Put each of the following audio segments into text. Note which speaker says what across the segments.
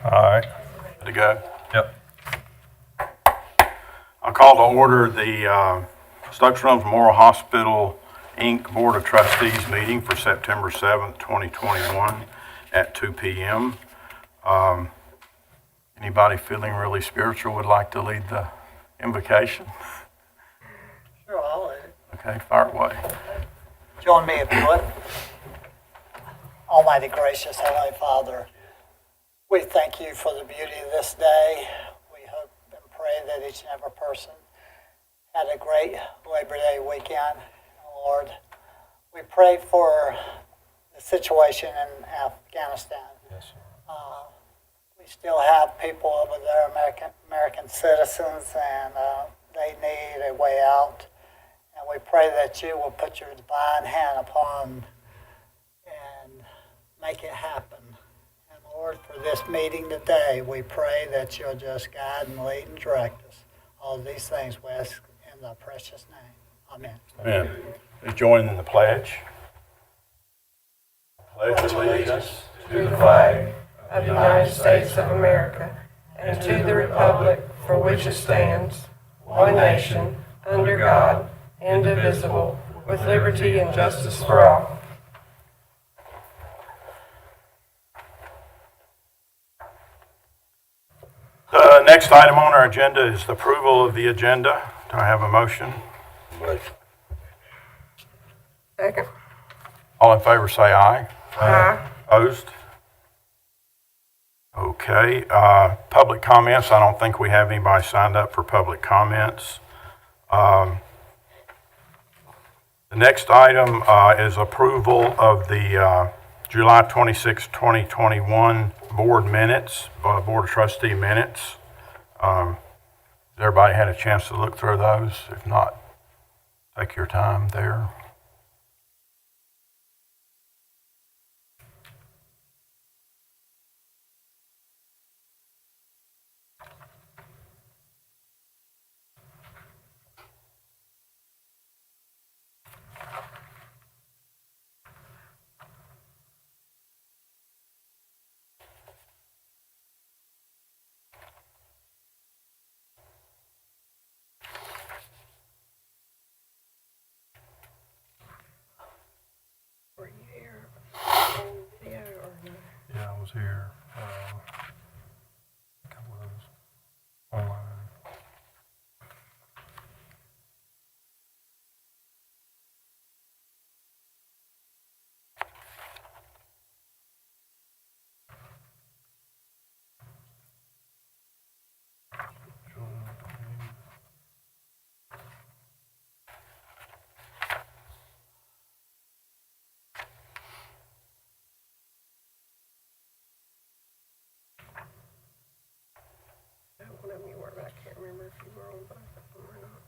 Speaker 1: All right.
Speaker 2: Good to go.
Speaker 1: Yep.
Speaker 2: I'll call to order the Stokes-Rome Memorial Hospital, Inc. Board of Trustees meeting for September 7th, 2021 at 2 p.m. Anybody feeling really spiritual would like to lead the invocation?
Speaker 3: Sure, I'll lead it.
Speaker 2: Okay, fire away.
Speaker 3: Join me if you would. Almighty gracious Heavenly Father, we thank you for the beauty of this day. We hope and pray that each and every person had a great Labor Day weekend. Lord, we pray for the situation in Afghanistan.
Speaker 1: Yes, sir.
Speaker 3: We still have people over there, American citizens, and they need a way out. And we pray that you will put your divine hand upon and make it happen. And Lord, for this meeting today, we pray that you'll just guide and lead and direct us. All these things we ask in the precious name. Amen.
Speaker 2: Amen. Please join in the pledge. Pledge allegiance
Speaker 4: to the flag of the United States of America and to the republic for which it stands, one nation, under God, indivisible, with liberty and justice for all.
Speaker 2: The next item on our agenda is the approval of the agenda. Do I have a motion?
Speaker 4: Second.
Speaker 2: All in favor say aye.
Speaker 4: Aye.
Speaker 2: Opposed? Okay. Public comments. I don't think we have anybody signed up for public comments. The next item is approval of the July 26, 2021 board minutes, Board of Trustee minutes. Has everybody had a chance to look through those? If not, take your time there.
Speaker 4: Were you here? Video or no?
Speaker 1: Yeah, I was here. A couple of those online.
Speaker 4: One of them you were, but I can't remember if you were on both of them or not.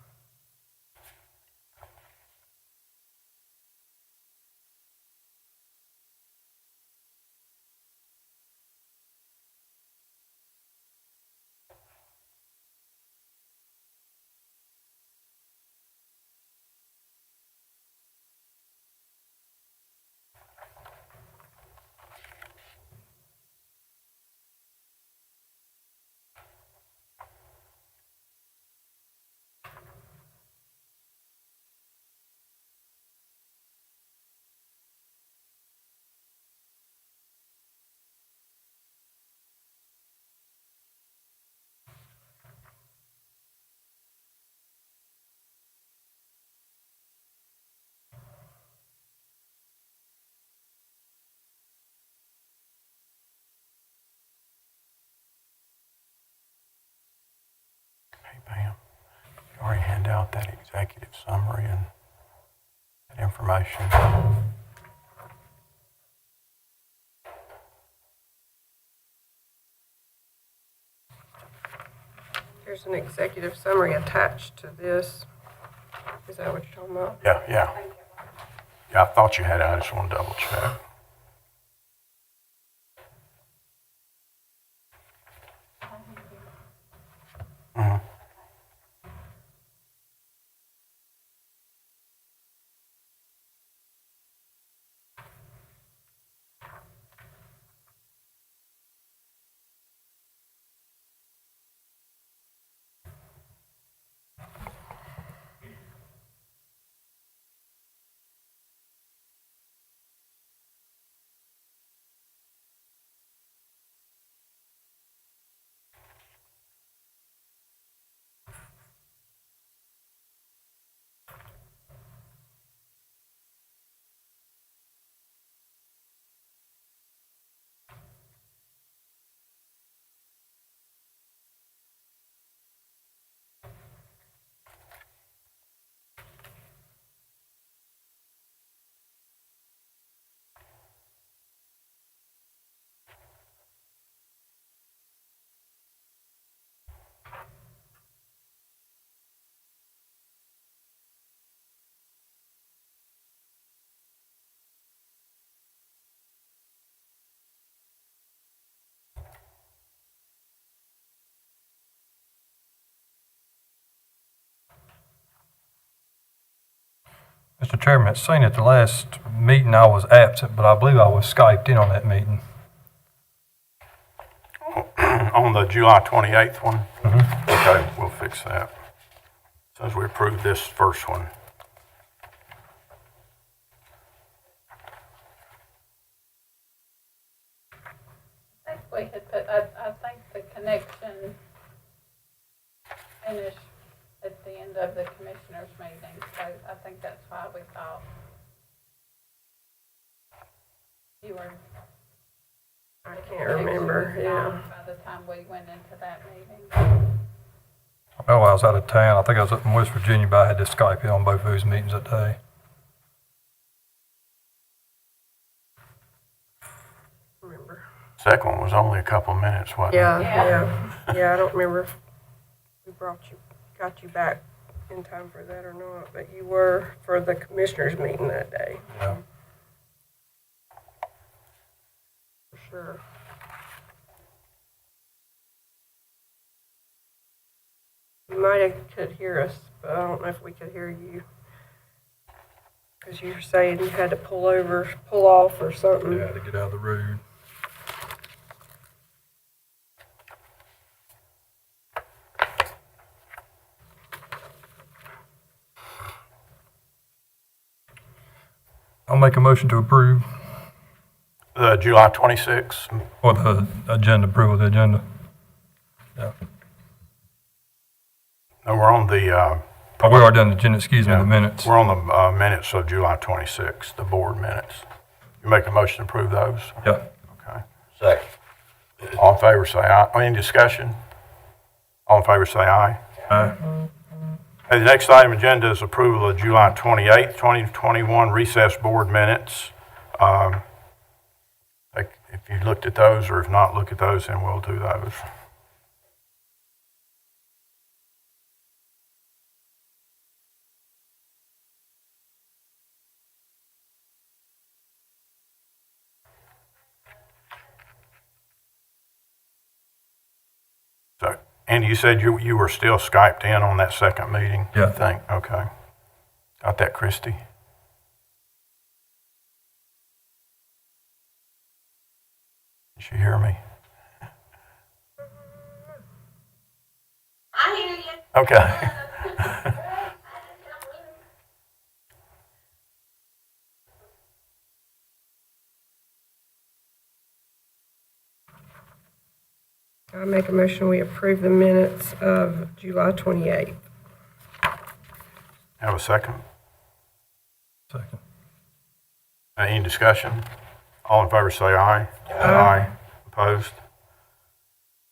Speaker 2: Hey, Pam, you already hand out that executive summary and that information.
Speaker 4: There's an executive summary attached to this. Is that what you're talking about?
Speaker 2: Yeah. Yeah, I thought you had it. I just want to double check. Mhm.
Speaker 1: Mr. Chairman, it seemed at the last meeting I was absent, but I believe I was Skyped in on that meeting.
Speaker 2: On the July 28th one? Okay, we'll fix that. As soon as we approve this first one.
Speaker 5: I think we had put, I think the connection finished at the end of the commissioners' meeting, so I think that's why we thought you were.
Speaker 4: I can't remember, yeah.
Speaker 5: By the time we went into that meeting.
Speaker 1: Oh, I was out of town. I think I was up in West Virginia, but I had to Skype in on both of those meetings that day.
Speaker 4: Remember.
Speaker 2: Second one was only a couple of minutes, wasn't it?
Speaker 4: Yeah, I don't remember if we got you back in time for that or not, but you were for the commissioners meeting that day.
Speaker 1: Yeah.
Speaker 4: For sure. You might have could hear us, but I don't know if we could hear you. Because you were saying you had to pull off or something.
Speaker 1: Yeah, to get out of the road. I'll make a motion to approve,
Speaker 2: The July 26th,
Speaker 1: or the agenda, approval of the agenda. Yeah.
Speaker 2: no, we're on the,
Speaker 1: Oh, we already done the agenda, excuse me, the minutes.
Speaker 2: we're on the minutes of July 26th, the board minutes. You make a motion to approve those?
Speaker 1: Yeah.
Speaker 2: Okay.
Speaker 6: Second.
Speaker 2: All in favor, say aye. Any discussion? All in favor, say aye.
Speaker 1: Aye.
Speaker 2: Okay, the next item agenda is approval of July 28th, 2021 recess board minutes. If you looked at those, or if not, look at those, and we'll do those. So, Andy, you said you were still Skyped in on that second meeting?
Speaker 1: Yeah.
Speaker 2: I think, okay. Got that, Christie? Did you hear me?
Speaker 7: I hear you.
Speaker 2: Okay.
Speaker 4: I make a motion we approve the minutes of July 28th.
Speaker 2: Have a second?
Speaker 1: Second.
Speaker 2: Any discussion? All in favor say aye. Aye. Opposed?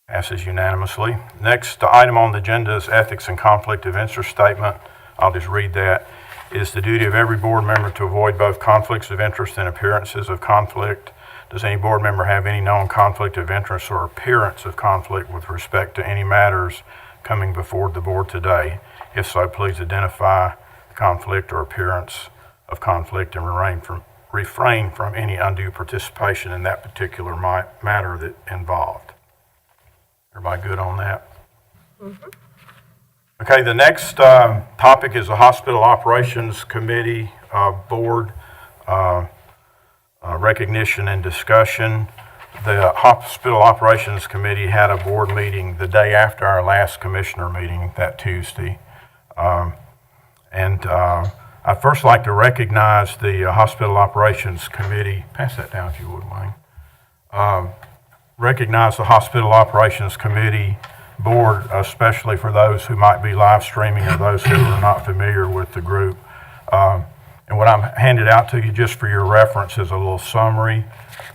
Speaker 2: Passes unanimously. Next item on the agenda is ethics and conflict of interest statement. I'll just read that. It is the duty of every board member to avoid both conflicts of interest and appearances of conflict. Does any board member have any known conflict of interest or appearance of conflict with respect to any matters coming before the board today? If so, please identify the conflict or appearance of conflict and refrain from any undue participation in that particular matter that involved. Everybody good on that? Mm-hmm. Okay, the next topic is the Hospital Operations Committee Board recognition and discussion. The Hospital Operations Committee had a board meeting the day after our last commissioner meeting that Tuesday. I'd first like to recognize the Hospital Operations Committee. Pass that down if you would, Wayne. Recognize the Hospital Operations Committee Board, especially for those who might be live streaming or those who are not familiar with the group. And what I'm handed out to you just for your reference is a little summary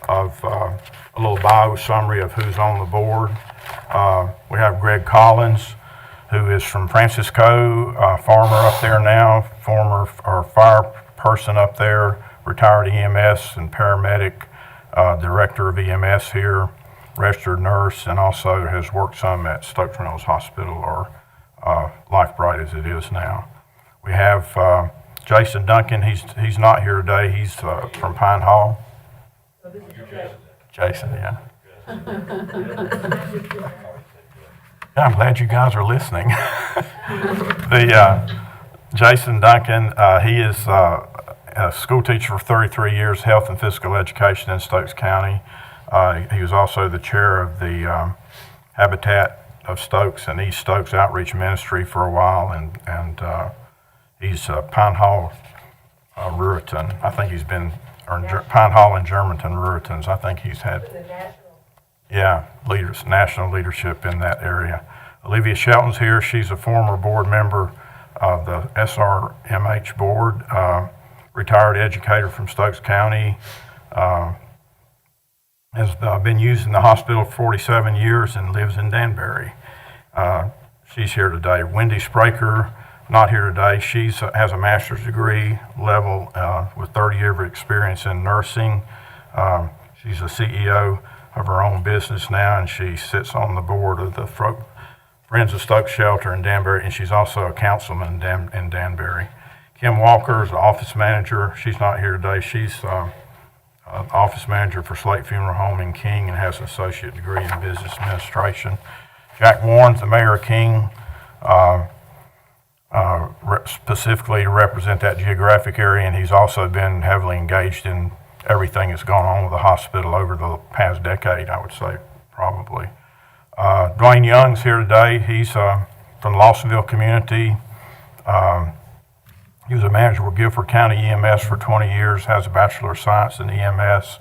Speaker 2: of, a little bio summary of who's on the board. We have Greg Collins, who is from Francisco, farmer up there now, former or fire person up there, retired EMS and paramedic, director of EMS here, registered nurse, and also has worked some at Stokes Reynolds Hospital or Life Bright as it is now. We have Jason Duncan. He's not here today. He's from Pine Hall. Jason, yeah. I'm glad you guys are listening. Jason Duncan, he is a school teacher for 33 years, health and physical education in Stokes County. He was also the chair of the Habitat of Stokes and East Stokes Outreach Ministry for a while, and he's Pine Hall, Ruritan. I think he's been, Pine Hall and Germantown Ruritans. I think he's had, national leadership in that area. Olivia Shelton's here. She's a former board member of the SRMH board, retired educator from Stokes County, has been using the hospital for 47 years and lives in Danbury. She's here today. Wendy Spraker, not here today. She has a master's degree level with 30 years of experience in nursing. She's a CEO of her own business now, and she sits on the board of the Friends of Stokes Shelter in Danbury, and she's also a councilman in Danbury. Kim Walker is the office manager. She's not here today. She's office manager for Slate Funeral Home in King and has an associate degree in business administration. Jack Warren's the mayor of King, specifically to represent that geographic area, and he's also been heavily engaged in everything that's gone on with the hospital over the past decade, I would say, probably. Dwayne Young's here today. He's from the Lawsonville community. He was a manager with Guilford County EMS for 20 years, has a Bachelor of Science in EMS,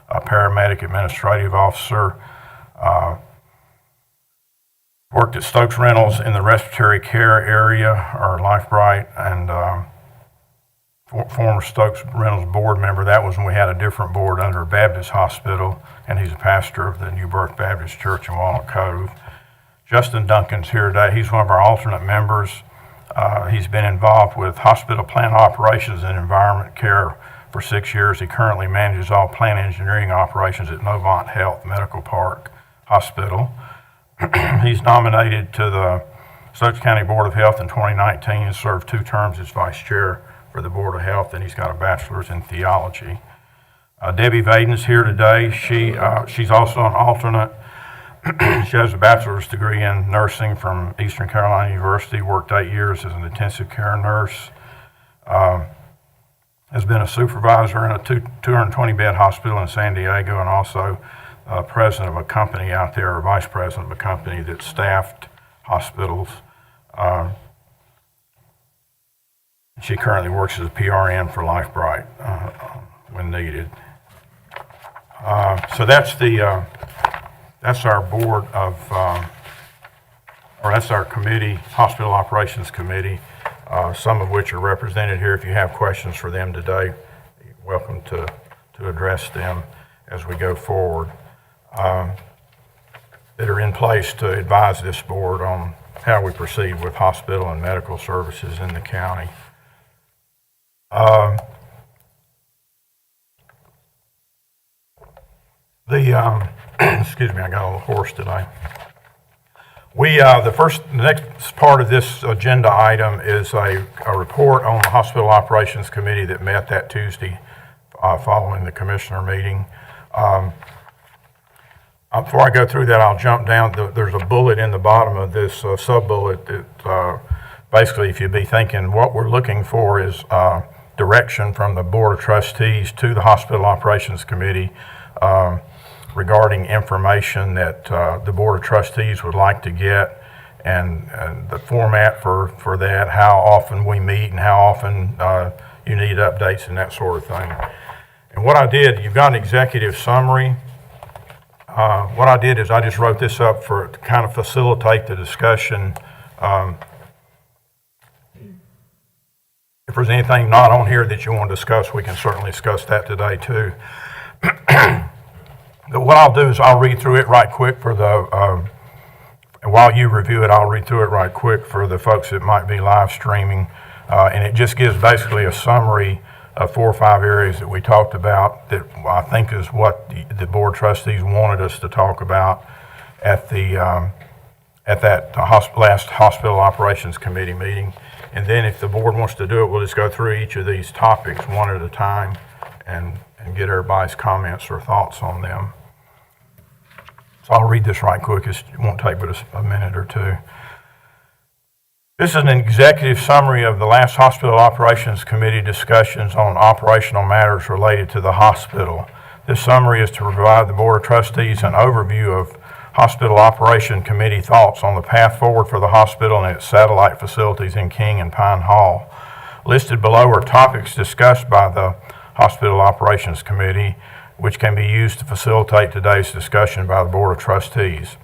Speaker 2: a paramedic administrative officer, worked at Stokes Rentals in the respiratory care area, or LifeBright, and former Stokes Rentals board member. That was when we had a different board under a Baptist hospital, and he's a pastor of the New Birth Baptist Church in Walnut Cove. Justin Duncan's here today. He's one of our alternate members. He's been involved with hospital plant operations and environment care for 6 years. He currently manages all plant engineering operations at Novant Health Medical Park Hospital. He's nominated to the Stokes County Board of Health in 2019 and served 2 terms as vice chair for the Board of Health, and he's got a bachelor's in theology. Debbie Vaden's here today. She's also an alternate. She has a bachelor's degree in nursing from Eastern Carolina University, worked 8 years as an intensive care nurse, has been a supervisor in a 220-bed hospital in San Diego, and also president of a company out there, or vice president of a company that staffed hospitals. She currently works as a PRN for LifeBright when needed. So that's our board of, or that's our committee, Hospital Operations Committee, some of which are represented here. If you have questions for them today, you're welcome to address them as we go forward, that are in place to advise this board on how we proceed with hospital and medical services in the county. Excuse me, I got a little hoarse today. The next part of this agenda item is a report on the Hospital Operations Committee that met that Tuesday following the commissioner meeting. Before I go through that, I'll jump down. There's a bullet in the bottom of this sub-bullet that basically, if you'd be thinking, what we're looking for is direction from the Board of Trustees to the Hospital Operations Committee regarding information that the Board of Trustees would like to get, and the format for that, how often we meet and how often you need updates and that sort of thing. And what I did, you've got an executive summary. What I did is I just wrote this up to kind of facilitate the discussion. If there's anything not on here that you want to discuss, we can certainly discuss that today too. But what I'll do is I'll read through it right quick for the, while you review it, I'll read through it right quick for the folks that might be live streaming. And it just gives basically a summary of 4 or 5 areas that we talked about that I think is what the Board of Trustees wanted us to talk about at that last Hospital Operations Committee meeting. And then if the board wants to do it, we'll just go through each of these topics one at a time and get everybody's comments or thoughts on them. So I'll read this right quick. It won't take but a minute or two. This is an executive summary of the last Hospital Operations Committee discussions on operational matters related to the hospital. This summary is to provide the Board of Trustees an overview of Hospital Operation Committee thoughts on the path forward for the hospital and its satellite facilities in King and Pine Hall. Listed below are topics discussed by the Hospital Operations Committee, which can be used to facilitate today's discussion by the Board of Trustees.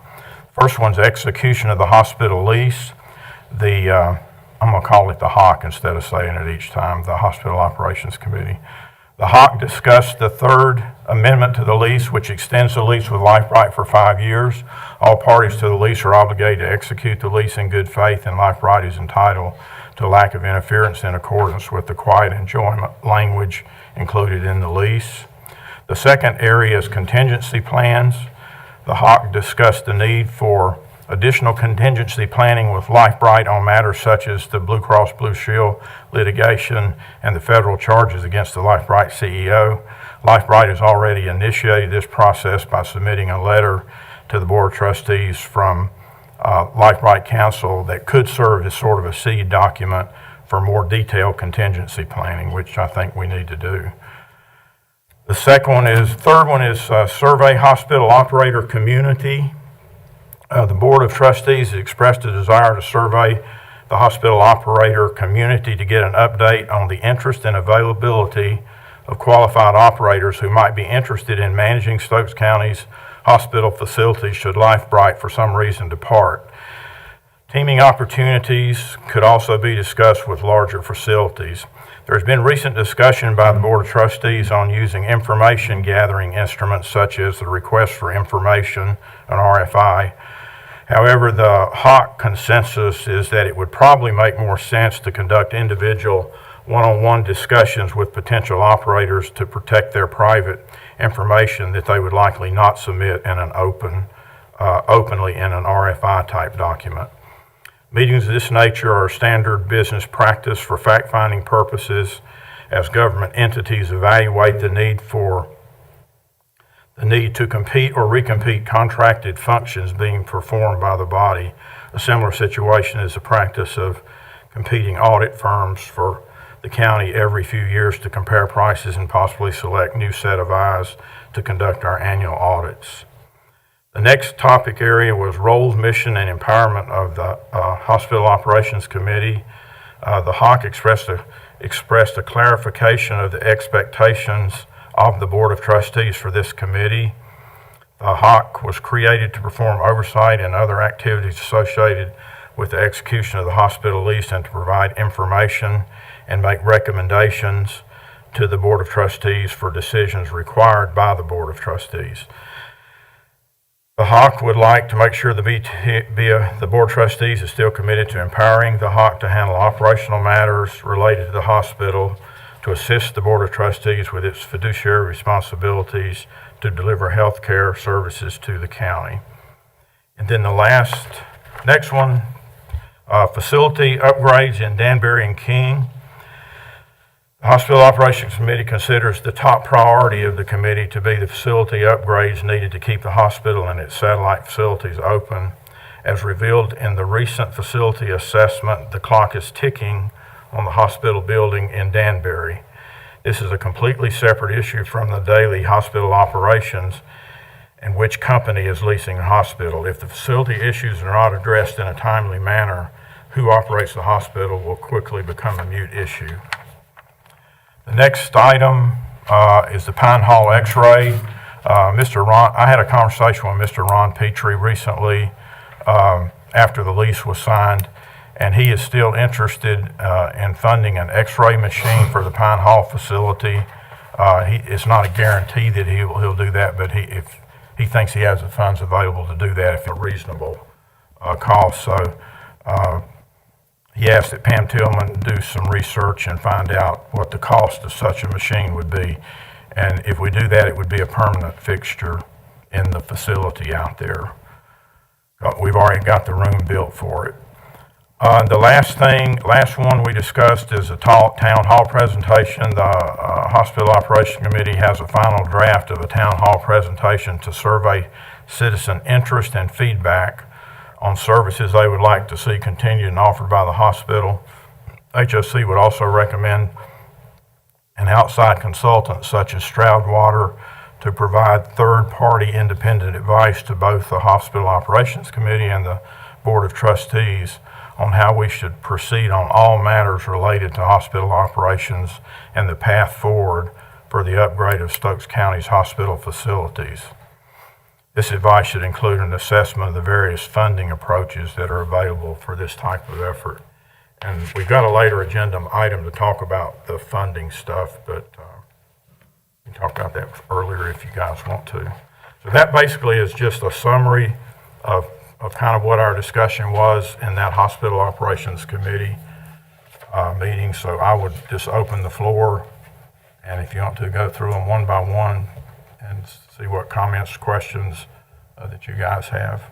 Speaker 2: First one's execution of the hospital lease. I'm going to call it the HOC instead of saying it each time, the Hospital Operations Committee. The HOC discussed the third amendment to the lease, which extends the lease with LifeBright for 5 years. All parties to the lease are obligated to execute the lease in good faith, and LifeBright is entitled to lack of interference in accordance with the quiet enjoyment language included in the lease. The second area is contingency plans. The HOC discussed the need for additional contingency planning with LifeBright on matters such as the Blue Cross Blue Shield litigation and the federal charges against the LifeBright CEO. LifeBright has already initiated this process by submitting a letter to the Board of Trustees from LifeBright Counsel that could serve as sort of a seed document for more detailed contingency planning, which I think we need to do. The third one is survey hospital operator community. The Board of Trustees expressed a desire to survey the hospital operator community to get an update on the interest and availability of qualified operators who might be interested in managing Stokes County's hospital facilities should LifeBright for some reason depart. Teaming opportunities could also be discussed with larger facilities. There has been recent discussion by the Board of Trustees on using information gathering instruments such as the Request for Information, an RFI. However, the HOC consensus is that it would probably make more sense to conduct individual one-on-one discussions with potential operators to protect their private information that they would likely not submit in an openly in an RFI type document. Meetings of this nature are standard business practice for fact-finding purposes as government entities evaluate the need to compete or recompete contracted functions being performed by the body. A similar situation is the practice of competing audit firms for the county every few years to compare prices and possibly select new set of eyes to conduct our annual audits. The next topic area was roles, mission, and empowerment of the Hospital Operations Committee. The HOC expressed a clarification of the expectations of the Board of Trustees for this committee. The HOC was created to perform oversight and other activities associated with the execution of the hospital lease and to provide information and make recommendations to the Board of Trustees for decisions required by the Board of Trustees. The HOC would like to make sure the Board of Trustees is still committed to empowering the HOC to handle operational matters related to the hospital, to assist the Board of Trustees with its fiduciary responsibilities to deliver health care services to the county. And then the next one, facility upgrades in Danbury and King. The Hospital Operations Committee considers the top priority of the committee to be the facility upgrades needed to keep the hospital and its satellite facilities open. As revealed in the recent facility assessment, the clock is ticking on the hospital building in Danbury. This is a completely separate issue from the daily hospital operations and which company is leasing the hospital. If the facility issues are not addressed in a timely manner, who operates the hospital will quickly become a moot issue. The next item is the Pine Hall X-ray. I had a conversation with Mr. Ron Petrie recently after the lease was signed, and he is still interested in funding an X-ray machine for the Pine Hall facility. It's not a guarantee that he'll do that, but if he thinks he has the funds available to do that if a reasonable cost. So he asked that Pam Tillman do some research and find out what the cost of such a machine would be. And if we do that, it would be a permanent fixture in the facility out there. We've already got the room built for it. The last one we discussed is a town hall presentation. The Hospital Operations Committee has a final draft of a town hall presentation to survey citizen interest and feedback on services they would like to see continued and offered by the hospital. HOC would also recommend an outside consultant such as Stroudwater to provide third-party independent advice to both the Hospital Operations Committee and the Board of Trustees on how we should proceed on all matters related to hospital operations and the path forward for the upgrade of Stokes County's hospital facilities. This advice should include an assessment of the various funding approaches that are available for this type of effort. And we've got a later agenda item to talk about the funding stuff, but we can talk about that earlier if you guys want to. So that basically is just a summary of kind of what our discussion was in that Hospital Operations Committee meeting. So I would just open the floor, and if you want to go through them one by one and see what comments, questions that you guys have.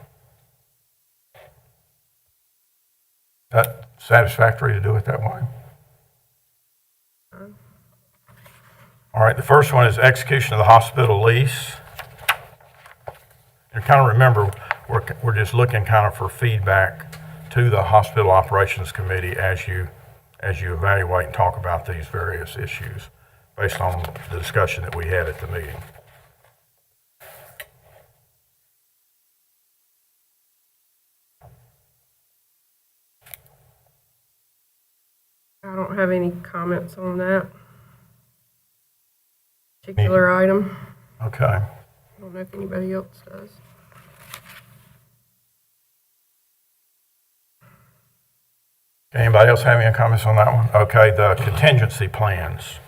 Speaker 2: That satisfactory to do it that way? All right, the first one is execution of the hospital lease. And kind of remember, we're just looking kind of for feedback to the Hospital Operations Committee as you evaluate and talk about these various issues based on the discussion that we had at the meeting.
Speaker 4: I don't have any comments on that particular item.
Speaker 2: Okay.
Speaker 4: I don't know if anybody else does.
Speaker 2: Anybody else have any comments on that one? Okay, the contingency plans.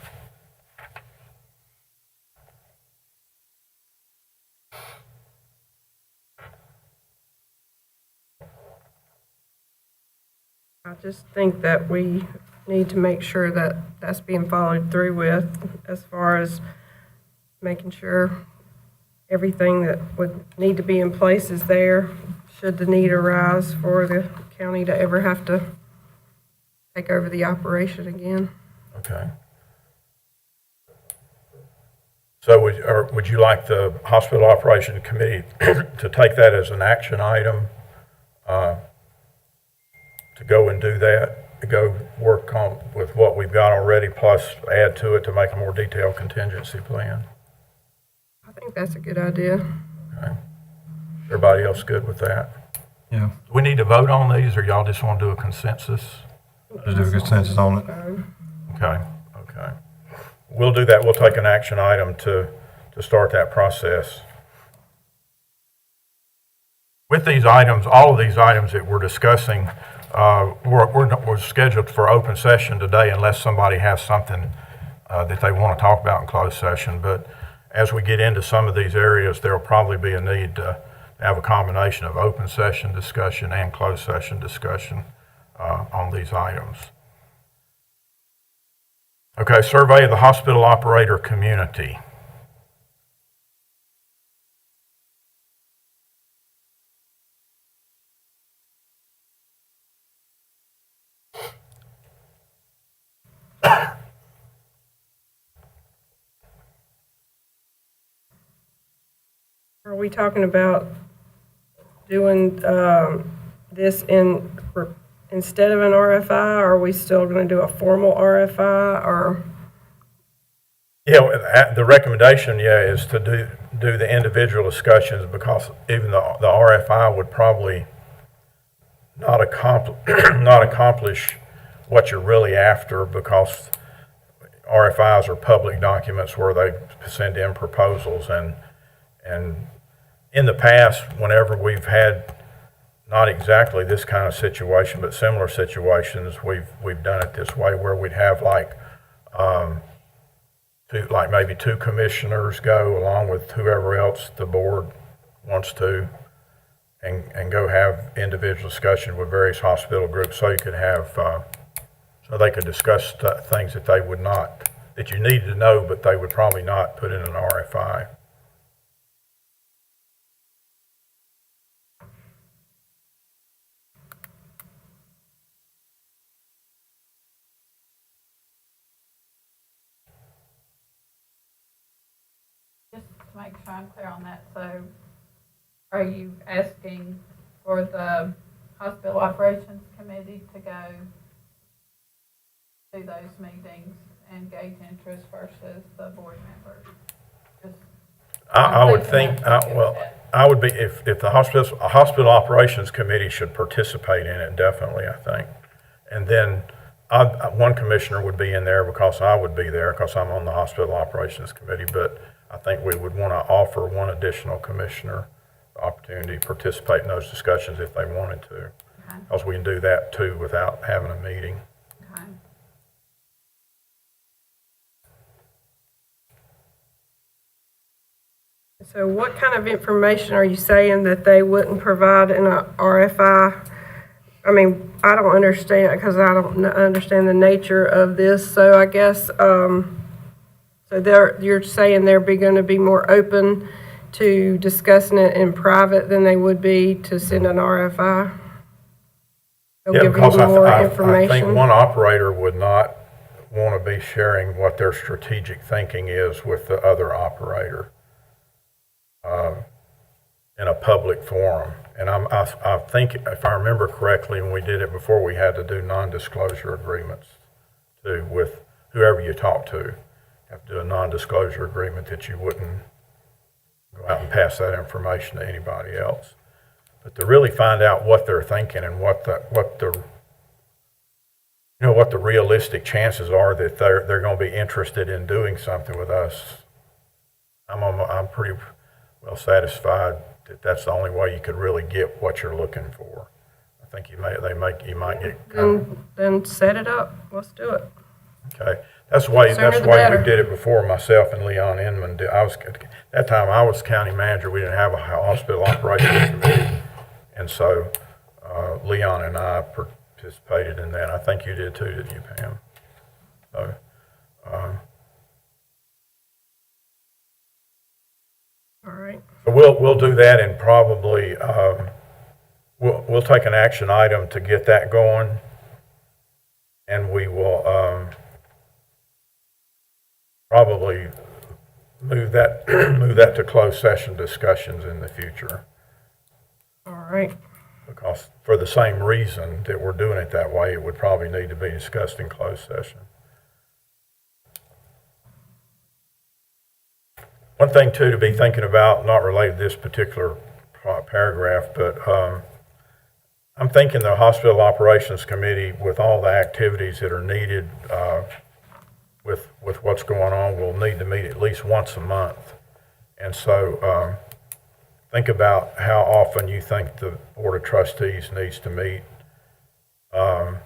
Speaker 4: I just think that we need to make sure that that's being followed through with as far as making sure everything that would need to be in place is there should the need arise for the county to ever have to take over the operation again.
Speaker 2: Okay. So would you like the Hospital Operation Committee to take that as an action item, to go and do that, to go work on with what we've got already, plus add to it to make a more detailed contingency plan?
Speaker 4: I think that's a good idea.
Speaker 2: Okay. Everybody else good with that?
Speaker 1: Yeah,
Speaker 2: Do we need to vote on these, or y'all just want to do a consensus?
Speaker 1: just do a consensus on it.
Speaker 2: Okay, okay. We'll do that. We'll take an action item to start that process. With these items, all of these items that we're discussing, we're scheduled for open session today unless somebody has something that they want to talk about in closed session. But as we get into some of these areas, there will probably be a need to have a combination of open session discussion and closed session discussion on these items. Okay, survey of the hospital operator community.
Speaker 4: Are we talking about doing this instead of an RFI, or are we still going to do a formal RFI, or?
Speaker 2: Yeah, the recommendation, is to do the individual discussions, because even the RFI would probably not accomplish what you're really after, because RFIs are public documents where they send in proposals, and in the past, whenever we've had not exactly this kind of situation, but similar situations, we've done it this way, where we'd have maybe two commissioners go along with whoever else the board wants to, and go have individual discussion with various hospital groups, so you could have so they could discuss things that they would not, that you need to know, but they would probably not put in an RFI.
Speaker 5: Just to make sure I'm clear on that, so are you asking for the Hospital Operations Committee to go to those meetings and gauge interest versus the board members? Just-
Speaker 2: I would
Speaker 5: I'm
Speaker 2: think,
Speaker 5: thinking that's
Speaker 2: well,
Speaker 5: good.
Speaker 2: I would be, if the hospital operations committee should participate in it, definitely, I think. And then one commissioner would be in there because I would be there because I'm on the hospital operations committee. But I think we would want to offer one additional commissioner the opportunity to participate in those discussions if they wanted to.
Speaker 5: Okay.
Speaker 2: Because we can do that too without having a meeting.
Speaker 5: Okay.
Speaker 4: So what kind of information are you saying that they wouldn't provide in a RFI? I mean, I don't understand, because I don't understand the nature of this, so I guess, so you're saying they're going to be more open to discussing it in private than they would be to send an RFI? They'll
Speaker 2: Yeah,
Speaker 4: give you
Speaker 2: because
Speaker 4: more
Speaker 2: I think
Speaker 4: information?
Speaker 2: one operator would not want to be sharing what their strategic thinking is with the other operator in a public forum. And I think, if I remember correctly, when we did it before, we had to do non-disclosure agreements too with whoever you talk to. You have to do a non-disclosure agreement that you wouldn't go out and pass that information to anybody else. But to really find out what they're thinking and what the realistic chances are that they're going to be interested in doing something with us, I'm pretty well satisfied that that's the only way you could really get what you're looking for. I think you might get
Speaker 4: Then set it up. Let's do it.
Speaker 2: okay. That's why
Speaker 4: Sooner the
Speaker 2: we
Speaker 4: better.
Speaker 2: did it before. Myself and Leon Inman. That time I was county manager. We didn't have a hospital operations committee, and so Leon and I participated in that. I think you did too, didn't you, Pam? So.
Speaker 4: All right.
Speaker 2: So we'll do that, and probably we'll take an action item to get that going, and we will probably move that to closed session discussions in the future.
Speaker 4: All right.
Speaker 2: Because for the same reason that we're doing it that way, it would probably need to be discussed in closed session. One thing, too, to be thinking about, not related to this particular paragraph, but I'm thinking the Hospital Operations Committee, with all the activities that are needed with what's going on, will need to meet at least once a month. And so think about how often you think the Board of Trustees needs to meet and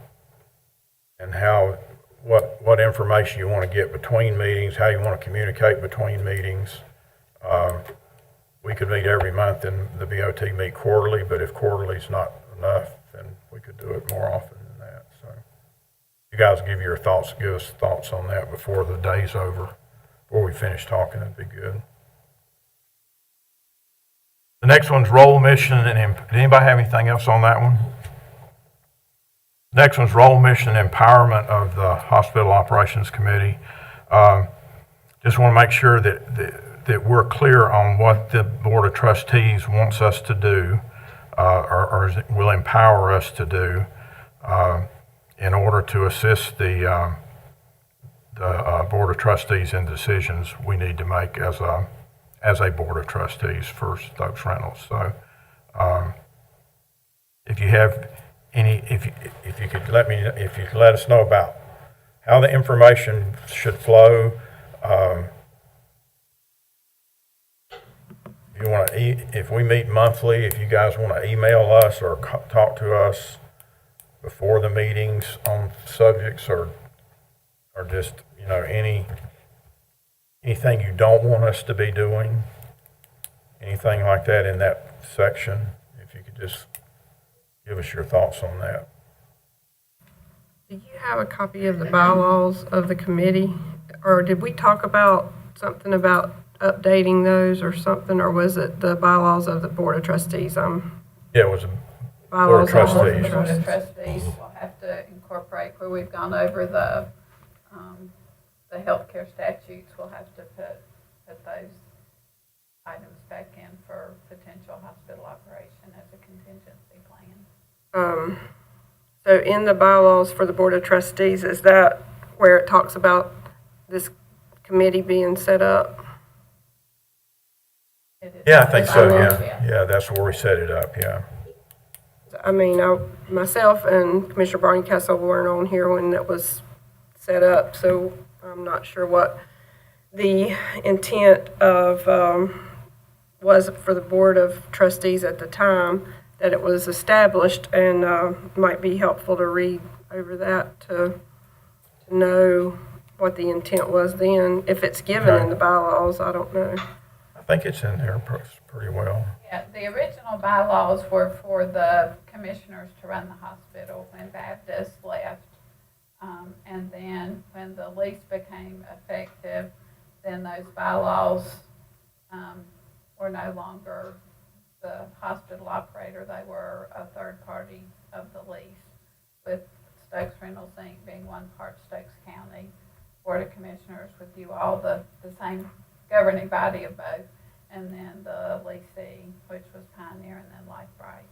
Speaker 2: what information you want to get between meetings, how you want to communicate between meetings. We could meet every month and the BOT meet quarterly, but if quarterly is not enough, then we could do it more often than that. So you guys give us thoughts on that before the day's over, before we finish talking, that'd be good. The next one's role, mission, and did anybody have anything else on that one? Next one's role, mission, and empowerment of the Hospital Operations Committee. Just want to make sure that we're clear on what the Board of Trustees wants us to do, or will empower us to do, in order to assist the Board of Trustees in decisions we need to make as a Board of Trustees for Stokes Reynolds. So, if you have any, if you could let us know about how the information should flow. If we meet monthly, if you guys want to email us or talk to us before the meetings on subjects or just anything you don't want us to be doing, anything like that in that section, if you could just give us your thoughts on that.
Speaker 4: Do you have a copy of the bylaws of the committee? Or did we talk about something about updating those or something? Or was it the bylaws of the Board of Trustees?
Speaker 2: Yeah, it was a
Speaker 4: Bylaws
Speaker 2: Board of
Speaker 4: of
Speaker 5: The
Speaker 2: Trustees.
Speaker 5: Board of Trustees will have to incorporate where we've gone over the healthcare statutes. We'll have to put those items back in for potential hospital operation as a contingency
Speaker 4: So in the bylaws for the Board of Trustees, is that where it talks about this committee being set up?
Speaker 5: It is.
Speaker 2: Yeah, I think so,
Speaker 4: Yeah.
Speaker 2: yeah. Yeah, that's where we set it up, yeah.
Speaker 4: I mean, myself and Commissioner Barncastle weren't on here when it was set up, so I'm not sure what the intent of, was for the Board of Trustees at the time that it was established, and might be helpful to read over that to know what the intent was then. If it's given in the bylaws, I don't know.
Speaker 2: I think it's in there pretty well.
Speaker 5: Yeah, the original bylaws were for the commissioners to run the hospital when Baptist left. And then when the lease became effective, then those bylaws were no longer the hospital operator. They were a third party of the lease, with Stokes Reynolds Inc. being one part Stokes County Board of Commissioners, with you all the same governing body of both. And then the leasee, which was Pioneer, and then Life Bright.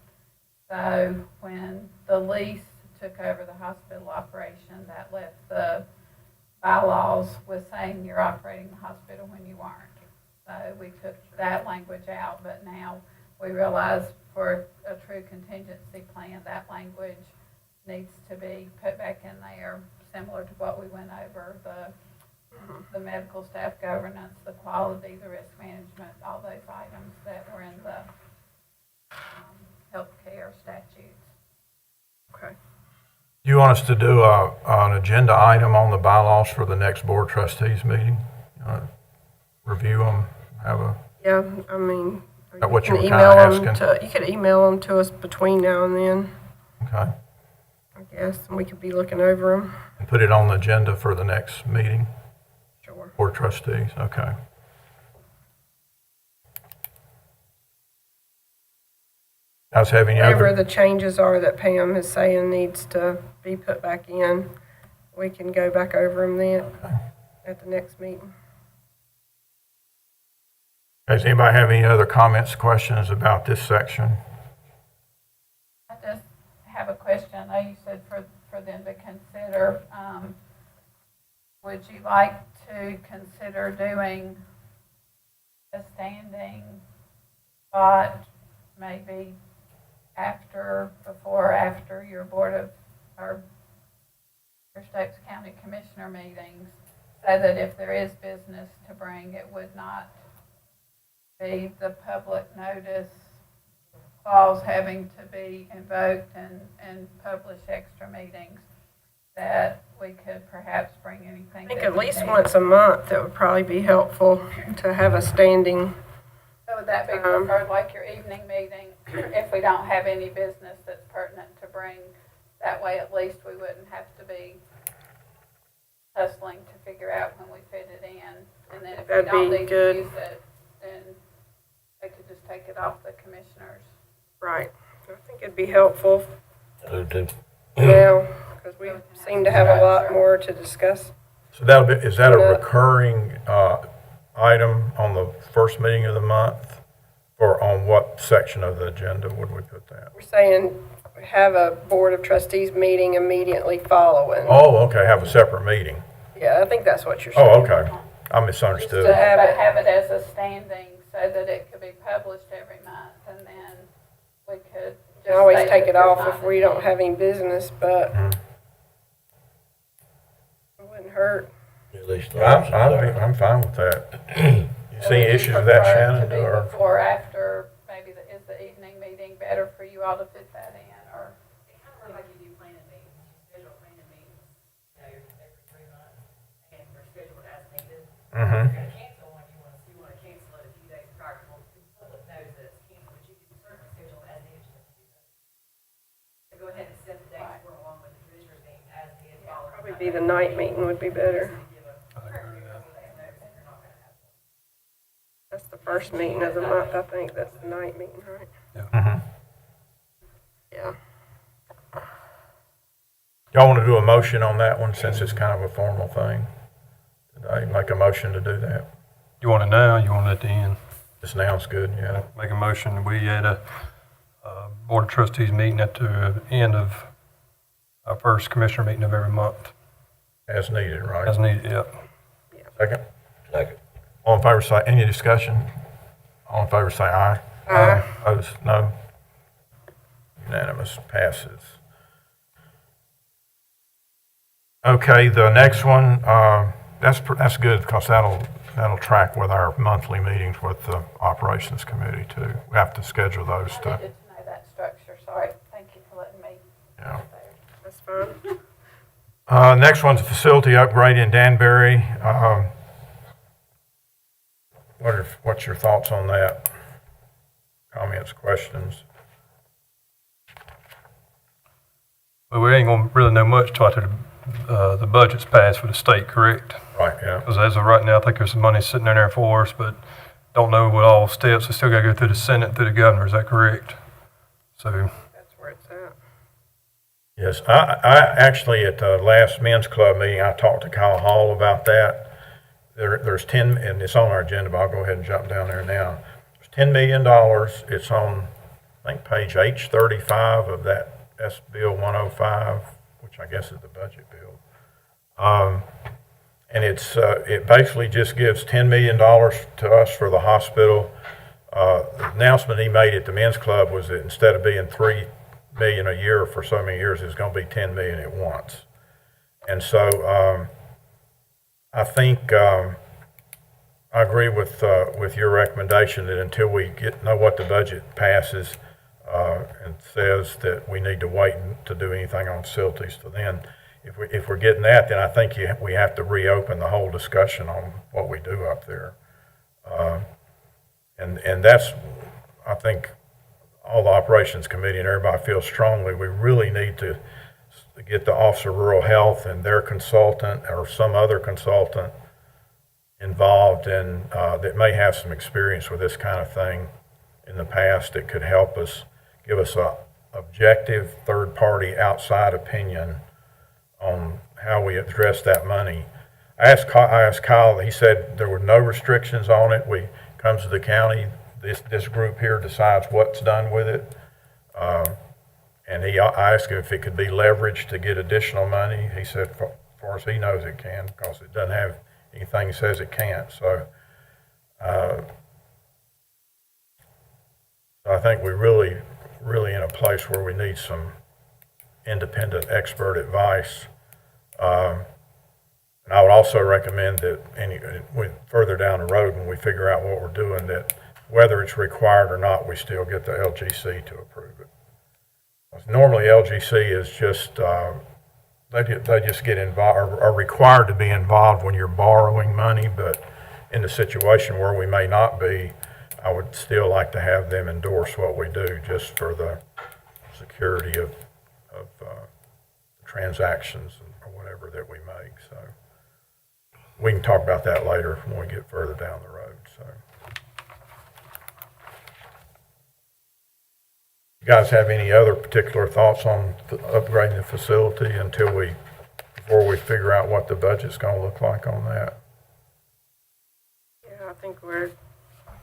Speaker 5: So when the lease took over the hospital operation, that left the bylaws with saying you're operating the hospital when you weren't. So we took that language out, but now we realize for a true contingency plan, that language needs to be put back in there, similar to what we went over, the medical staff governance, the quality, the risk management, all those items that were in the healthcare statutes.
Speaker 4: Okay.
Speaker 2: You want us to do an agenda item on the bylaws for the next Board of Trustees meeting? Review them, have a,
Speaker 4: Yeah, I mean,
Speaker 2: Is that what you
Speaker 4: can
Speaker 2: were kinda
Speaker 4: email them
Speaker 2: asking?
Speaker 4: you could email them to us between now and then,
Speaker 2: okay,
Speaker 4: I guess, and we could be looking over them.
Speaker 2: and put it on the agenda for the next meeting,
Speaker 4: Sure.
Speaker 2: Board of Trustees, okay. Guys have any
Speaker 4: Whatever
Speaker 2: other?
Speaker 4: the changes are that Pam is saying needs to be put back in, we can go back over them then at the next meeting.
Speaker 2: Does anybody have any other comments, questions about this section?
Speaker 5: I just have a question. I know you said for them to consider, would you like to consider doing a standing spot maybe before or after your board of, or your Stokes County Commissioner meetings, so that if there is business to bring, it would not be the public notice clause having to be invoked and publish extra meetings, that we could perhaps bring anything.
Speaker 4: I think
Speaker 5: that
Speaker 4: at
Speaker 5: we
Speaker 4: least
Speaker 5: need.
Speaker 4: once a month, it would probably be helpful to have a standing.
Speaker 5: So would that be preferred, like your evening meeting, if we don't have any business that's pertinent to bring? That way, at least we wouldn't have to be hustling to figure out when we fit it in. And then if we
Speaker 4: That'd
Speaker 5: don't
Speaker 4: be
Speaker 5: need to
Speaker 4: good.
Speaker 5: use it, then they could just take it off the commissioners.
Speaker 4: Right. I think it'd be helpful
Speaker 6: Okay.
Speaker 4: now, because we seem to have a lot more to discuss.
Speaker 2: So is that a recurring item on the first meeting of the month? Or on what section of the agenda would we put that?
Speaker 4: We're saying have a Board of Trustees meeting immediately following.
Speaker 2: Oh, okay, have a separate meeting.
Speaker 4: Yeah, I think that's what you're saying.
Speaker 2: Oh, okay, I misunderstood.
Speaker 4: To have
Speaker 5: But
Speaker 4: it-
Speaker 5: have it as a standing so that it could be published every month, and then we could
Speaker 4: You
Speaker 5: just
Speaker 4: can always
Speaker 5: say
Speaker 4: take
Speaker 5: that
Speaker 4: it
Speaker 5: there's
Speaker 4: off
Speaker 5: not
Speaker 4: if we don't
Speaker 5: any-
Speaker 4: have any business, but
Speaker 2: Mhm.
Speaker 4: it wouldn't hurt.
Speaker 6: At least
Speaker 2: I'm fine with that. You
Speaker 5: So
Speaker 2: see
Speaker 5: would
Speaker 2: any
Speaker 5: you
Speaker 2: issues with that,
Speaker 5: prefer it
Speaker 2: Shannon,
Speaker 5: to be
Speaker 2: or?
Speaker 5: before or after, maybe is the evening meeting better for you all to fit that in, or?
Speaker 7: It kind of works like you do planning meetings, you schedule planning meetings, you know, every 3 months, and they're scheduled as needed. If
Speaker 2: Mm-hmm,
Speaker 7: you're gonna cancel one, you wanna cancel it a few days prior, well, the public knows that it's canceled, but you can certainly schedule it as needed to do that. So go ahead and set the dates for along with the commissioners meeting as needed, following.
Speaker 4: Probably be the night meeting would be better. That's the first meeting of the month, I think. That's the night meeting, right?
Speaker 2: mm-hmm.
Speaker 4: Yeah.
Speaker 2: Y'all want to do a motion on that one, since it's kind of a formal thing? Did I make a motion to do that?
Speaker 1: You want it now, you want it at the end?
Speaker 2: This now's good, yeah.
Speaker 1: Make a motion, we add a Board of Trustees meeting at the end of our first commissioner meeting of every month,
Speaker 2: As needed, right?
Speaker 1: as needed, yep.
Speaker 2: Second?
Speaker 6: Second.
Speaker 2: All in favor say, any discussion? All in favor say aye.
Speaker 4: Aye.
Speaker 2: Opposed, no. Unanimous, passes. Okay, the next one, that's good because that'll track with our monthly meetings with the operations committee too. We have to schedule those
Speaker 5: I
Speaker 2: to,
Speaker 5: needed to know that structure, sorry. Thank you for letting me.
Speaker 2: yeah.
Speaker 4: That's fine.
Speaker 2: Next one's a facility upgrade in Danbury. What's your thoughts on that? Comments, questions?
Speaker 1: But we ain't gonna really know much till after the budget's passed for the state, correct?
Speaker 2: Right, yeah.
Speaker 1: Because as of right now, I think there's some money sitting in there for us, but don't know what all steps. We still gotta go through the Senate, through the governor, is that correct? So,
Speaker 4: That's where it's at.
Speaker 2: Yes, I actually, at the last men's club meeting, I talked to Kyle Hall about that. There's 10, and it's on our agenda, but I'll go ahead and jump down there now. There's $10 million. It's on, I think, page H35 of that S Bill 105, which I guess is the budget bill. And it basically just gives $10 million to us for the hospital. The announcement he made at the men's club was that instead of being $3 million a year for so many years, it's going to be $10 million at once. And so I think I agree with your recommendation that until we know what the budget passes and says that we need to wait to do anything on facilities. So then, if we're getting that, then I think we have to reopen the whole discussion on what we do up there. And that's, I think, all the operations committee and everybody feels strongly, we really need to get the Office of Rural Health and their consultant or some other consultant involved in that may have some experience with this kind of thing in the past that could help us, give us a objective third-party outside opinion on how we address that money. I asked Kyle, he said there were no restrictions on it. Comes to the county, this group here decides what's done with it. And I asked him if it could be leveraged to get additional money. He said, as far as he knows, it can, because it doesn't have anything that says it can't. So I think we're really in a place where we need some independent expert advice. And I would also recommend that further down the road, when we figure out what we're doing, that whether it's required or not, we still get the LGC to approve it. Normally, LGC is just, they just get involved, are required to be involved when you're borrowing money, but in the situation where we may not be, I would still like to have them endorse what we do just for the security of transactions or whatever that we make. So we can talk about that later when we get further down the road. So. You guys have any other particular thoughts on upgrading the facility before we figure out what the budget's going to look like on that?
Speaker 4: Yeah, I think we're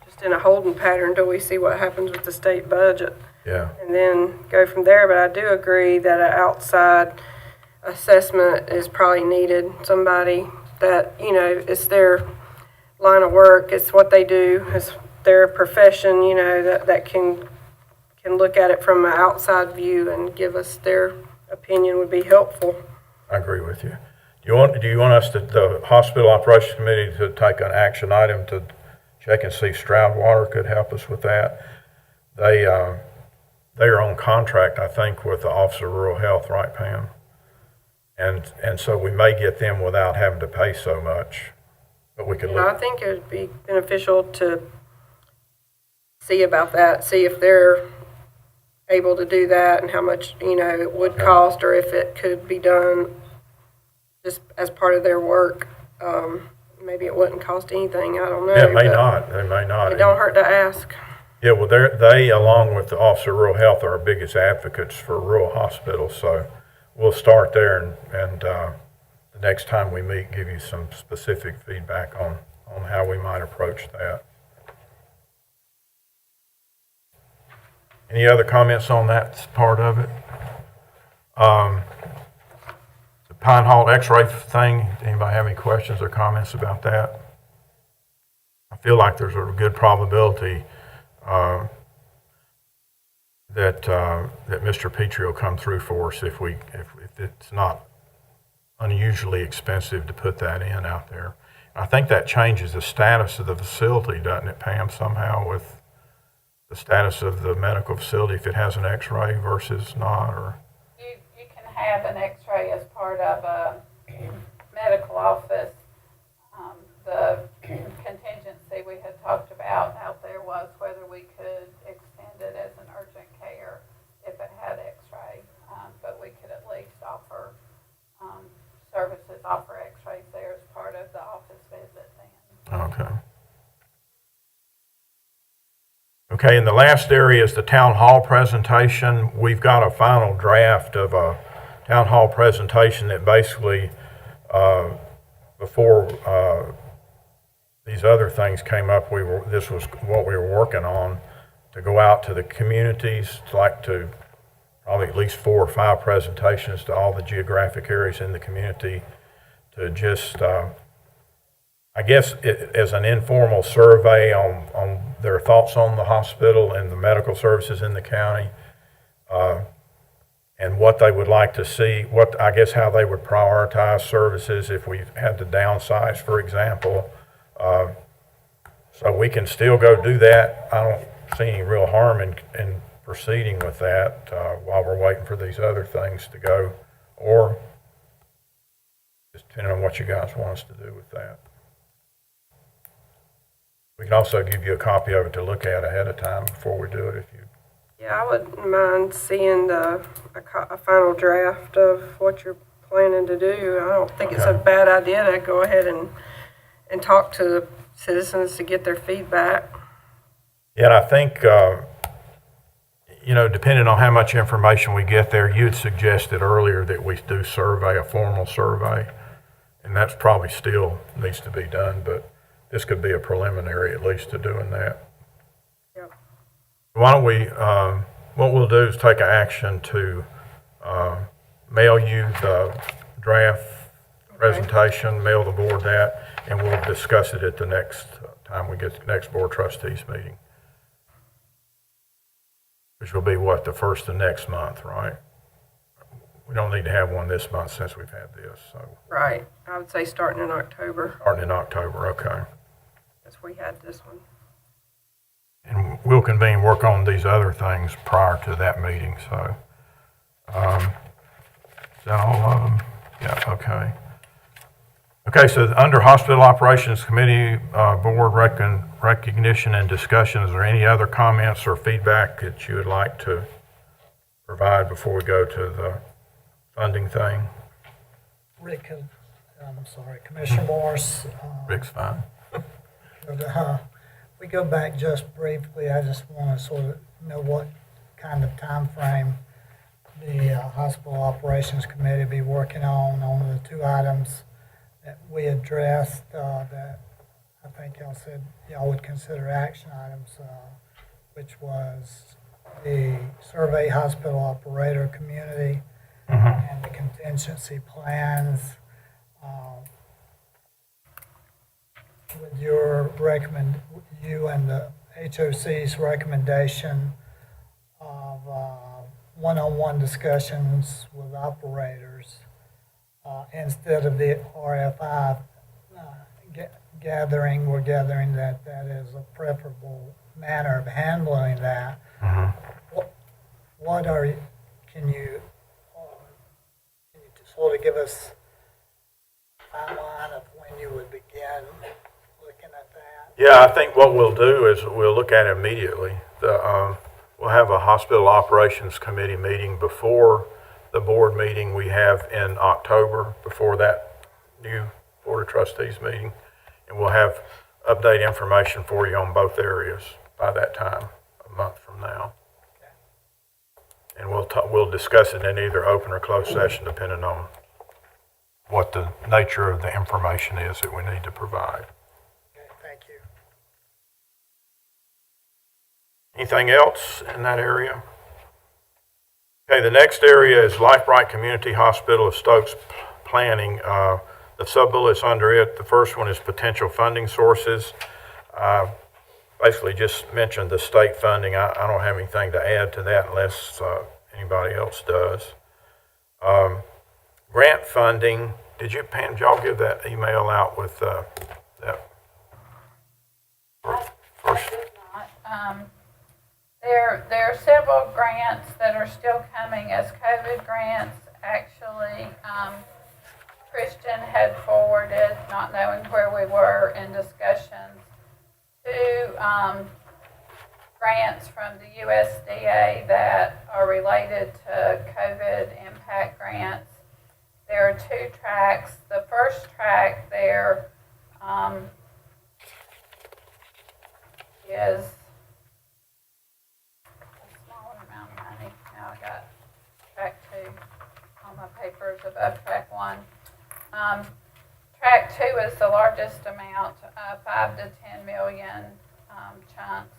Speaker 4: just in a holding pattern until we see what happens with the state budget.
Speaker 2: Yeah.
Speaker 4: And then go from there. But I do agree that an outside assessment is probably needed. Somebody that, it's their line of work, it's what they do, it's their profession, that can look at it from an outside view and give us their opinion would be helpful.
Speaker 2: I agree with you. Do you want us the Hospital Operations Committee to take an action item to check and see if Stroud Water could help us with that? They are on contract, I think, with the Office of Rural Health, right, Pam? And so we may get them without having to pay so much, but we could look.
Speaker 4: I think it would be beneficial to see about that, see if they're able to do that and how much, it would cost, or if it could be done just as part of their work. Maybe it wouldn't cost anything, I don't know.
Speaker 2: Yeah, it may not. They may not.
Speaker 4: It don't hurt to ask.
Speaker 2: Yeah, well, they, along with the Office of Rural Health, are our biggest advocates for rural hospitals. So we'll start there, and the next time we meet, give you some specific feedback on how we might approach that. Any other comments on that part of it? The Pine Hall X-ray thing, anybody have any questions or comments about that? I feel like there's a good probability that Mr. Petrie will come through for us if it's not unusually expensive to put that in out there. I think that changes the status of the facility, doesn't it, Pam, somehow with the status of the medical facility if it has an X-ray versus not, or?
Speaker 5: You can have an X-ray as part of a medical office. The contingency we had talked about out there was whether we could extend it as an urgent care if it had X-ray, but we could at least offer services, offer X-rays there as part of the office visit then.
Speaker 2: Okay. Okay, and the last area is the town hall presentation. We've got a final draft of a town hall presentation that basically, before these other things came up, this was what we were working on, to go out to the communities, to probably at least 4 or 5 presentations to all the geographic areas in the community, to just, I guess, as an informal survey on their thoughts on the hospital and the medical services in the county, and what they would like to see, how they would prioritize services if we had to downsize, for example. So we can still go do that. I don't see any real harm in proceeding with that while we're waiting for these other things to go, or just depending on what you guys want us to do with that. We can also give you a copy of it to look at ahead of time before we do it if you.
Speaker 4: Yeah, I wouldn't mind seeing a final draft of what you're planning to do. I don't think it's a bad idea to go ahead and talk to the citizens to get their feedback.
Speaker 2: Yeah, and I think, depending on how much information we get there, you had suggested earlier that we do a formal survey, and that's probably still needs to be done, but this could be a preliminary at least to doing that.
Speaker 4: Yep.
Speaker 2: Why don't we, what we'll do is take an action to mail you the draft presentation, mail the board that, and we'll discuss it at the next time we get to the next board trustees meeting, which will be the first of next month, right? We don't need to have one this month since we've had this, so.
Speaker 4: Right. I would say starting in October,
Speaker 2: Starting in October, okay.
Speaker 4: as we had this one.
Speaker 2: And we'll convene, work on these other things prior to that meeting, so. Is that all of them? Yeah, okay. Okay, so under Hospital Operations Committee, Board recognition and discussion, is there any other comments or feedback that you would like to provide before we go to the funding thing?
Speaker 3: Rick, I'm sorry, Commissioner Morris.
Speaker 2: Rick's fine.
Speaker 3: We go back just briefly. I just want to sort of know what kind of time frame the Hospital Operations Committee be working on the 2 items that we addressed that I think y'all said y'all would consider action items, which was the survey hospital operator community and the contingency plans. With you and the HOC's recommendation of one-on-one discussions with operators instead of the RFI gathering, we're gathering that is a preferable manner of handling that. What are you, can you sort of give us a timeline of when you would begin looking at that?
Speaker 2: Yeah, I think what we'll do is we'll look at it immediately. We'll have a Hospital Operations Committee meeting before the board meeting we have in October, before that new Board of Trustees meeting. And we'll have update information for you on both areas by that time, a month from now. And we'll discuss it in either open or closed session, depending on what the nature of the information is that we need to provide.
Speaker 3: Okay, thank you.
Speaker 2: Anything else in that area? Okay, the next area is Lifebright Community Hospital of Stokes Planning. The sub-bullets under it, the first one is potential funding sources. Basically just mentioned the state funding. I don't have anything to add to that unless anybody else does. Grant funding, Pam, did y'all give that email out with that? First,
Speaker 5: There are several grants that are still coming as COVID grants. Actually, Christian had forwarded, not knowing where we were in discussions, two grants from the USDA that are related to COVID impact grants. There are two tracks. The first track there is a smaller amount of money. Now I got track 2 on my papers above track 1. Track 2 is the largest amount, 5 to 10 million chunks.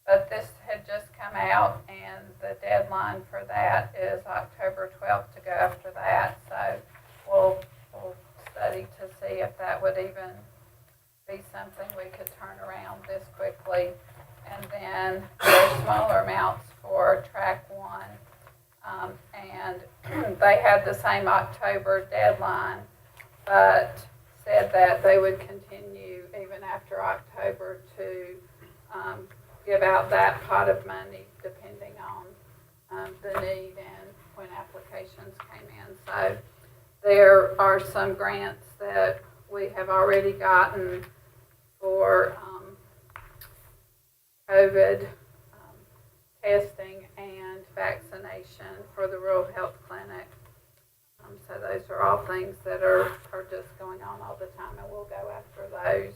Speaker 5: But this had just come out, and the deadline for that is October 12th to go after that. So we'll study to see if that would even be something we could turn around this quickly. And then there's smaller amounts for track 1. And they had the same October deadline, but said that they would continue even after October to give out that pot of money depending on the need and when applications came in. So there are some grants that we have already gotten for COVID testing and vaccination for the rural health clinic. So those are all things that are just going on all the time, and we'll go after those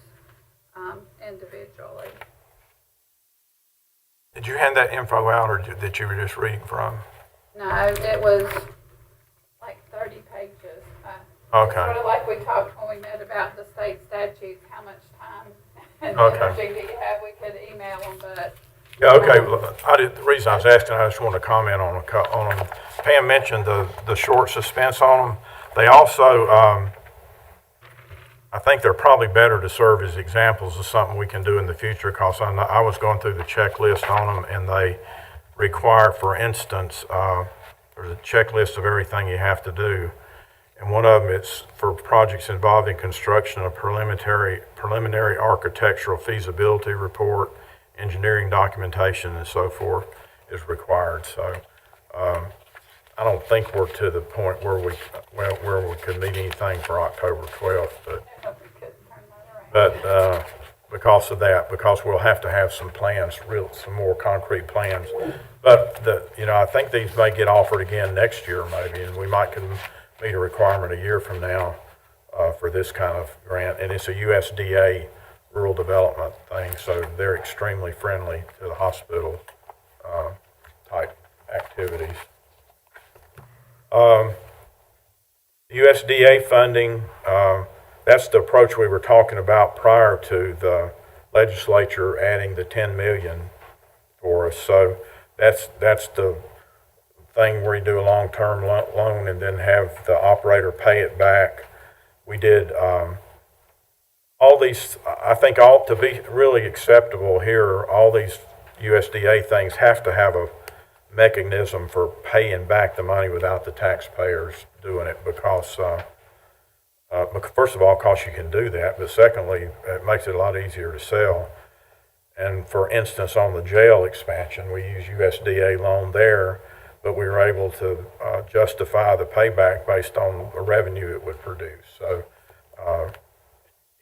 Speaker 5: individually.
Speaker 2: did you hand that info out, or that you were just reading from?
Speaker 5: No, it was like 30 pages.
Speaker 2: Okay.
Speaker 5: Sort of like we talked when we met about the state statutes, how much time and
Speaker 2: Okay.
Speaker 5: energy do you have? We could email them, but
Speaker 2: Yeah, okay. Well, the reason I was asking, I just wanted to comment on them. Pam mentioned the short suspense on them. They also, I think they're probably better to serve as examples of something we can do in the future, because I was going through the checklist on them, and they require, for instance, there's a checklist of everything you have to do. And one of them is for projects involving construction, a preliminary architectural feasibility report, engineering documentation, and so forth is required. So I don't think we're to the point where we could meet anything for October 12th, but
Speaker 5: I hope we couldn't turn that around.
Speaker 2: because of that, because we'll have to have some plans, some more concrete plans. But I think these may get offered again next year maybe, and we might can meet a requirement a year from now for this kind of grant. And it's a USDA rural development thing, so they're extremely friendly to the hospital type activities. USDA funding, that's the approach we were talking about prior to the legislature adding the 10 million for us. So that's the thing where you do a long-term loan and then have the operator pay it back. We did all these, I think to be really acceptable here, all these USDA things have to have a mechanism for paying back the money without the taxpayers doing it, because first of all, because you can do that, but secondly, it makes it a lot easier to sell. And for instance, on the jail expansion, we use USDA loan there, but we were able to justify the payback based on the revenue it would produce. So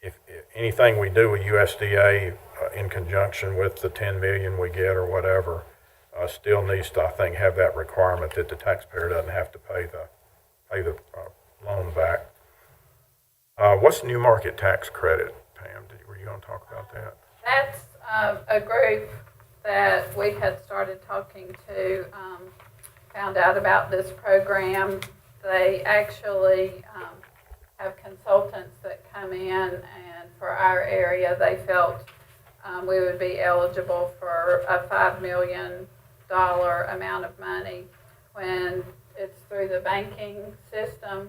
Speaker 2: if anything we do with USDA in conjunction with the 10 million we get or whatever, still needs to, I think, have that requirement that the taxpayer doesn't have to pay the loan back. What's new market tax credit, Pam? Were you going to talk about that?
Speaker 5: That's a group that we had started talking to, found out about this program. They actually have consultants that come in, and for our area, they felt we would be eligible for a $5 million amount of money when it's through the banking system.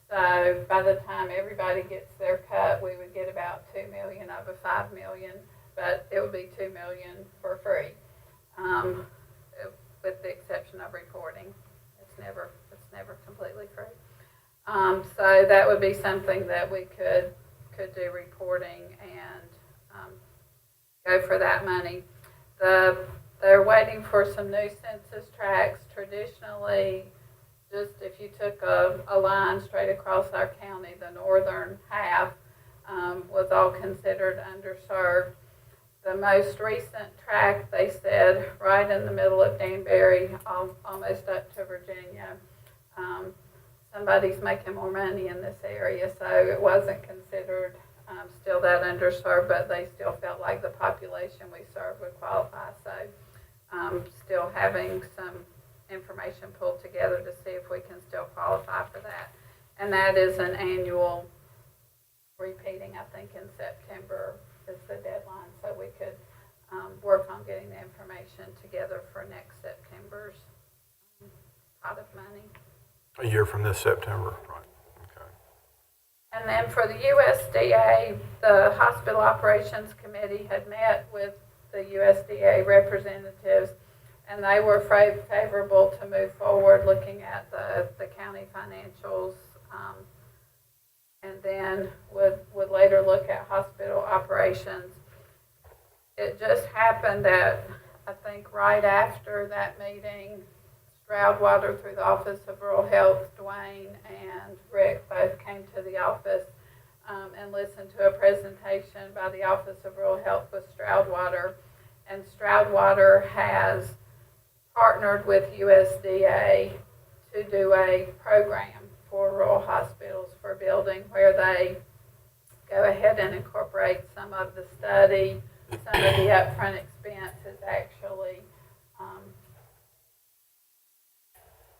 Speaker 5: So by the time everybody gets their cut, we would get about $2 million of a $5 million, but it would be $2 million for free, with the exception of reporting. It's never completely free. So that would be something that we could do, reporting, and go for that money. They're waiting for some new census tracts. Traditionally, just if you took a line straight across our county, the northern half was all considered underserved. The most recent tract, they said, right in the middle of Danbury, almost up to Virginia. Somebody's making more money in this area, so it wasn't considered still that underserved, but they still felt like the population we serve would qualify. So still having some information pulled together to see if we can still qualify for that. And that is an annual repeating, I think in September is the deadline, so we could work on getting the information together for next September's pot of money.
Speaker 2: A year from this September, right? Okay.
Speaker 5: And then for the USDA, the Hospital Operations Committee had met with the USDA representatives, and they were favorable to move forward looking at the county financials, and then would later look at hospital operations. It just happened that I think right after that meeting, Stroudwater through the Office of Rural Health, Dwayne and Rick both came to the office and listened to a presentation by the Office of Rural Health with Stroudwater. And Stroudwater has partnered with USDA to do a program for rural hospitals for building where they go ahead and incorporate some of the study, some of the upfront expense is actually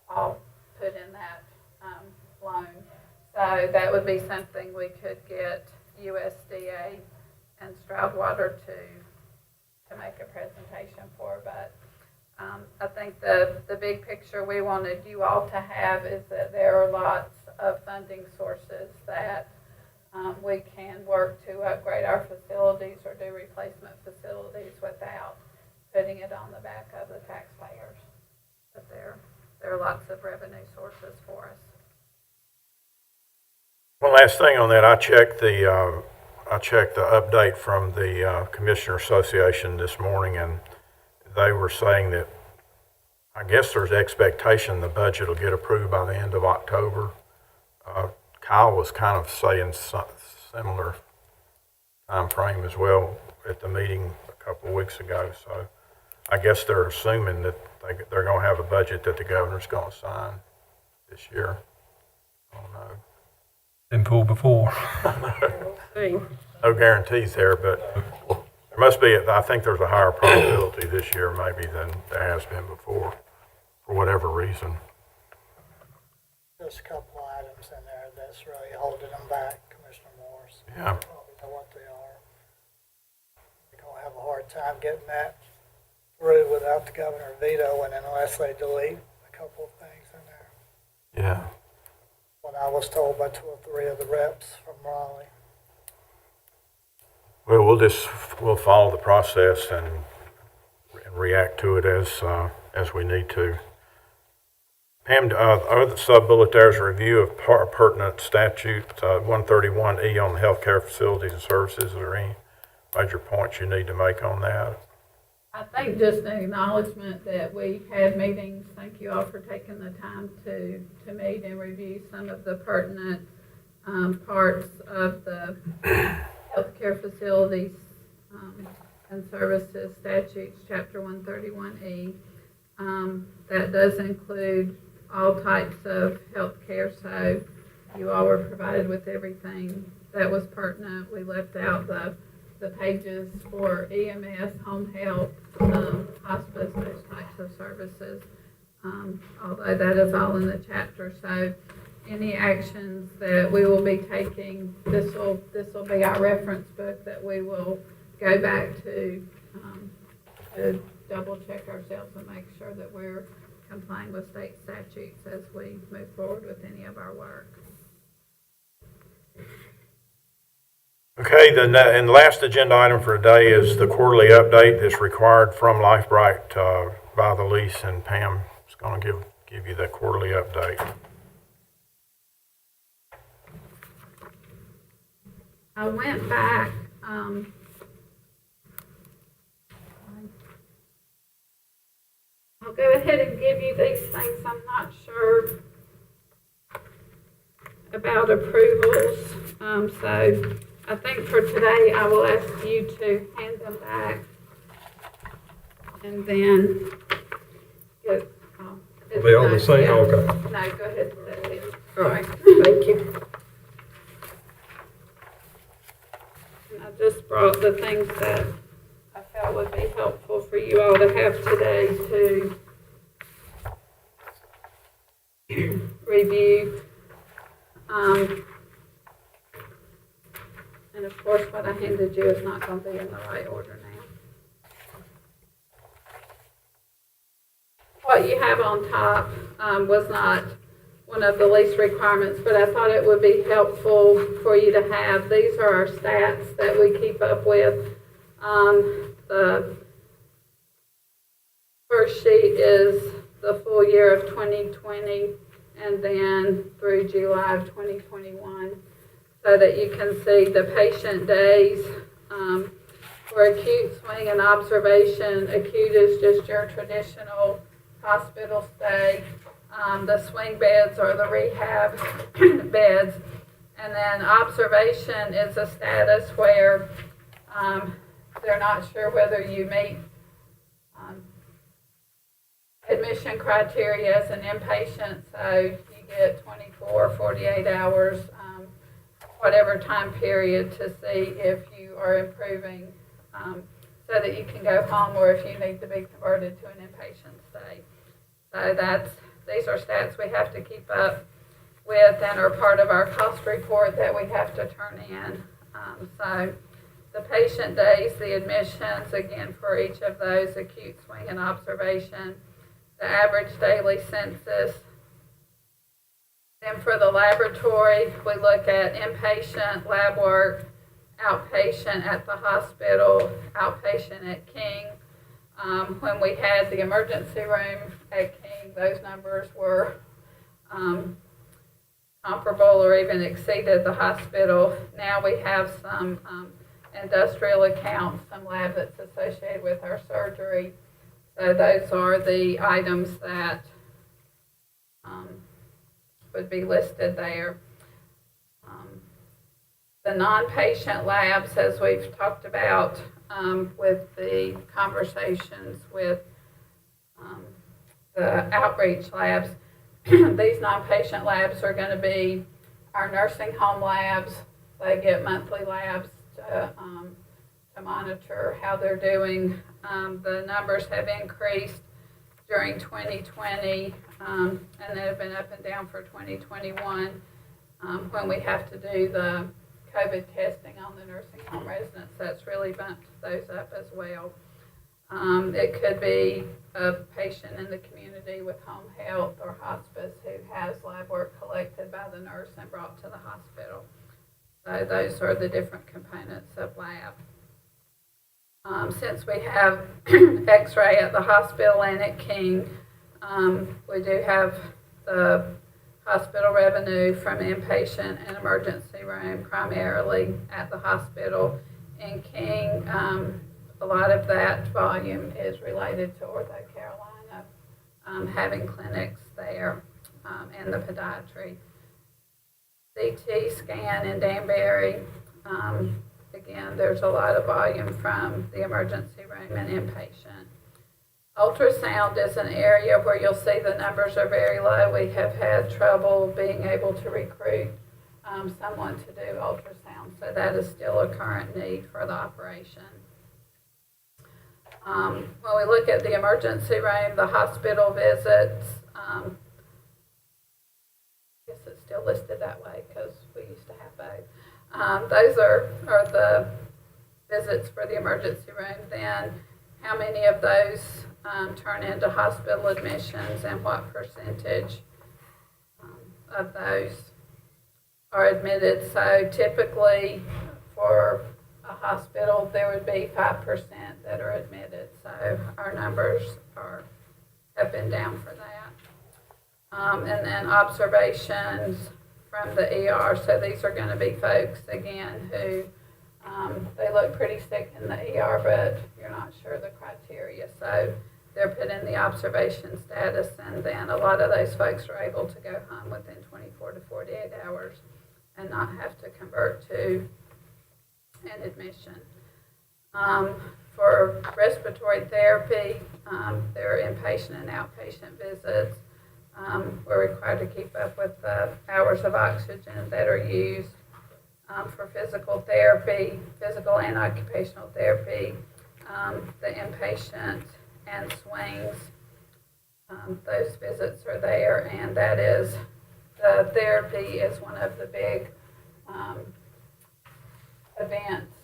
Speaker 5: all put in that loan. So that would be something we could get USDA and Stroudwater to make a presentation for. But I think the big picture we wanted you all to have is that there are lots of funding sources that we can work to upgrade our facilities or do replacement facilities without putting it on the back of the taxpayers. But there are lots of revenue sources for us.
Speaker 2: One last thing on that, I checked the update from the Commissioner Association this morning, and they were saying that I guess there's expectation the budget will get approved by the end of October. Kyle was kind of saying similar time frame as well at the meeting a couple of weeks ago. So I guess they're assuming that they're going to have a budget that the governor's going to sign this year. I don't know.
Speaker 1: Been pulled before.
Speaker 2: No guarantees there, but there must be, I think there's a higher probability this year maybe than there has been before, for whatever reason.
Speaker 3: There's a couple items in there that's really holding them back, Commissioner Morris.
Speaker 2: Yeah.
Speaker 3: You probably know what they are. They're going to have a hard time getting that through without the governor veto, and unless they delete a couple of things in there.
Speaker 2: Yeah.
Speaker 3: What I was told by 2 or 3 of the reps from Raleigh.
Speaker 2: Well, we'll follow the process and react to it as we need to. Pam, other sub-bullet there is a review of pertinent statute 131E on the healthcare facilities and services. Are there any major points you need to make on that?
Speaker 5: I think just an acknowledgement that we had meetings. Thank you all for taking the time to meet and review some of the pertinent parts of the healthcare facilities and services statutes, Chapter 131E. That does include all types of healthcare, so you all were provided with everything that was pertinent. We left out the pages for EMS, home health, hospice, those types of services, although that is all in the chapter. So any actions that we will be taking, this will be our reference book that we will go back to double check ourselves and make sure that we're complying with state statutes as we move forward with any of our work.
Speaker 2: Okay, and the last agenda item for today is the quarterly update that's required from LifeBright by the lease, and Pam is going to give you the quarterly update.
Speaker 5: I went back, I'll go ahead and give you these things. I'm not sure about approvals. So I think for today, I will ask you to hand them back. And then get,
Speaker 1: Are they all the same?
Speaker 5: yeah.
Speaker 1: Okay.
Speaker 5: No, go ahead. All right, thank you. And I just brought the things that I felt would be helpful for you all to have today to review. And of course, what I handed you is not going to be in the right order now. What you have on top was not one of the lease requirements, but I thought it would be helpful for you to have. These are our stats that we keep up with. The first sheet is the full year of 2020 and then through July of 2021, so that you can see the patient days for acute, swing, and observation. Acute is just your traditional hospital stay. The swing beds are the rehab beds. And then observation is a status where they're not sure whether you meet admission criteria as an inpatient, so you get 24, 48 hours, whatever time period, to see if you are improving, so that you can go home, or if you need to be converted to an inpatient stay. So these are stats we have to keep up with and are part of our cost report that we have to turn in. So the patient days, the admissions, again, for each of those, acute, swing, and observation, the average daily census. Then for the laboratory, we look at inpatient lab work, outpatient at the hospital, outpatient at King. When we had the emergency room at King, those numbers were comparable or even exceeded the hospital. Now we have some industrial accounts, some lab that's associated with our surgery. So those are the items that would be listed there. The non-patient labs, as we've talked about with the conversations with the outreach labs, these non-patient labs are going to be our nursing home labs. They get monthly labs to monitor how they're doing. The numbers have increased during 2020, and they have been up and down for 2021 when we have to do the COVID testing on the nursing home residents. That's really bumped those up as well. It could be a patient in the community with home health or hospice who has lab work collected by the nurse and brought to the hospital. So those are the different components of lab. Since we have x-ray at the hospital and at King, we do have the hospital revenue from inpatient and emergency room primarily at the hospital. In King, a lot of that volume is related to Ortho Carolina, having clinics there, and the podiatry. CT scan in Danbury, again, there's a lot of volume from the emergency room and inpatient. Ultrasound is an area where you'll see the numbers are very low. We have had trouble being able to recruit someone to do ultrasound, so that is still a current need for the operation. When we look at the emergency room, the hospital visits, I guess it's still listed that way because we used to have both. Those are the visits for the emergency room, then how many of those turn into hospital admissions and what percentage of those are admitted. So typically for a hospital, there would be 5% that are admitted. So our numbers have been down for that. And then observations from the ER. So these are going to be folks, again, who they look pretty sick in the ER, but you're not sure of the criteria. So they're put in the observation status, and then a lot of those folks are able to go home within 24 to 48 hours and not have to convert to an admission. For respiratory therapy, there are inpatient and outpatient visits. We're required to keep up with the hours of oxygen that are used. For physical therapy, physical and occupational therapy, the inpatient and swings, those visits are there, and that is, the therapy is one of the big events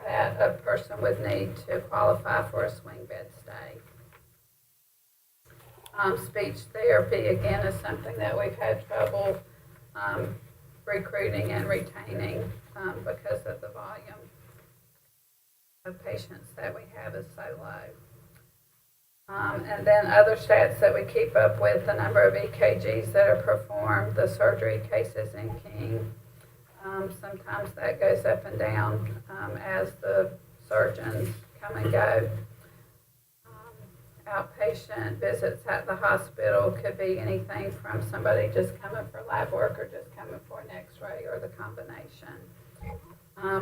Speaker 5: that a person would need to qualify for a swing bed stay. Speech therapy, again, is something that we've had trouble recruiting and retaining because of the volume of patients that we have is so low. And then other stats that we keep up with, the number of EKGs that are performed, the surgery cases in King. Sometimes that goes up and down as the surgeons come and go. Outpatient visits at the hospital could be anything from somebody just coming for lab work or just coming for an x-ray or the combination.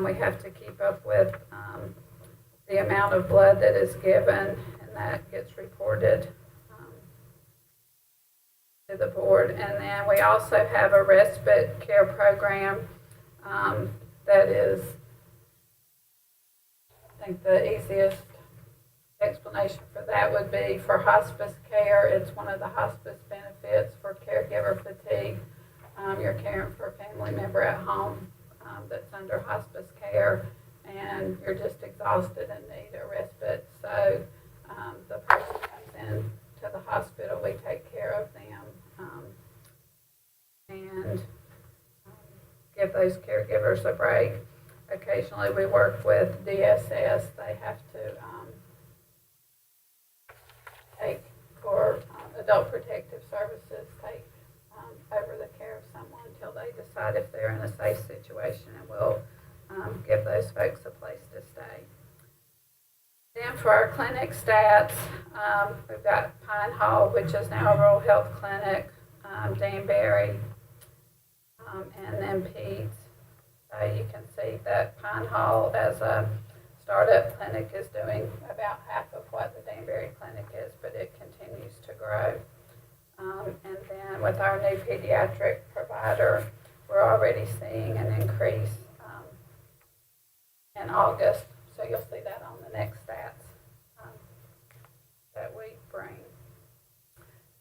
Speaker 5: We have to keep up with the amount of blood that is given, and that gets reported to the board. And then we also have a respite care program that is, I think the easiest explanation for that would be for hospice care. It's one of the hospice benefits for caregiver fatigue. You're caring for a family member at home that's under hospice care, and you're just exhausted and need a respite. So the person comes in to the hospital, we take care of them and give those caregivers a break. Occasionally we work with DSS. They have to take for Adult Protective Services, take over the care of someone until they decide if they're in a safe situation, and we'll give those folks a place to stay. Then for our clinic stats, we've got Pine Hall, which is now a rural health clinic, Danbury, and then Peds. So you can see that Pine Hall as a startup clinic is doing about half of what the Danbury clinic is, but it continues to grow. And then with our new pediatric provider, we're already seeing an increase in August. So you'll see that on the next stats that we bring.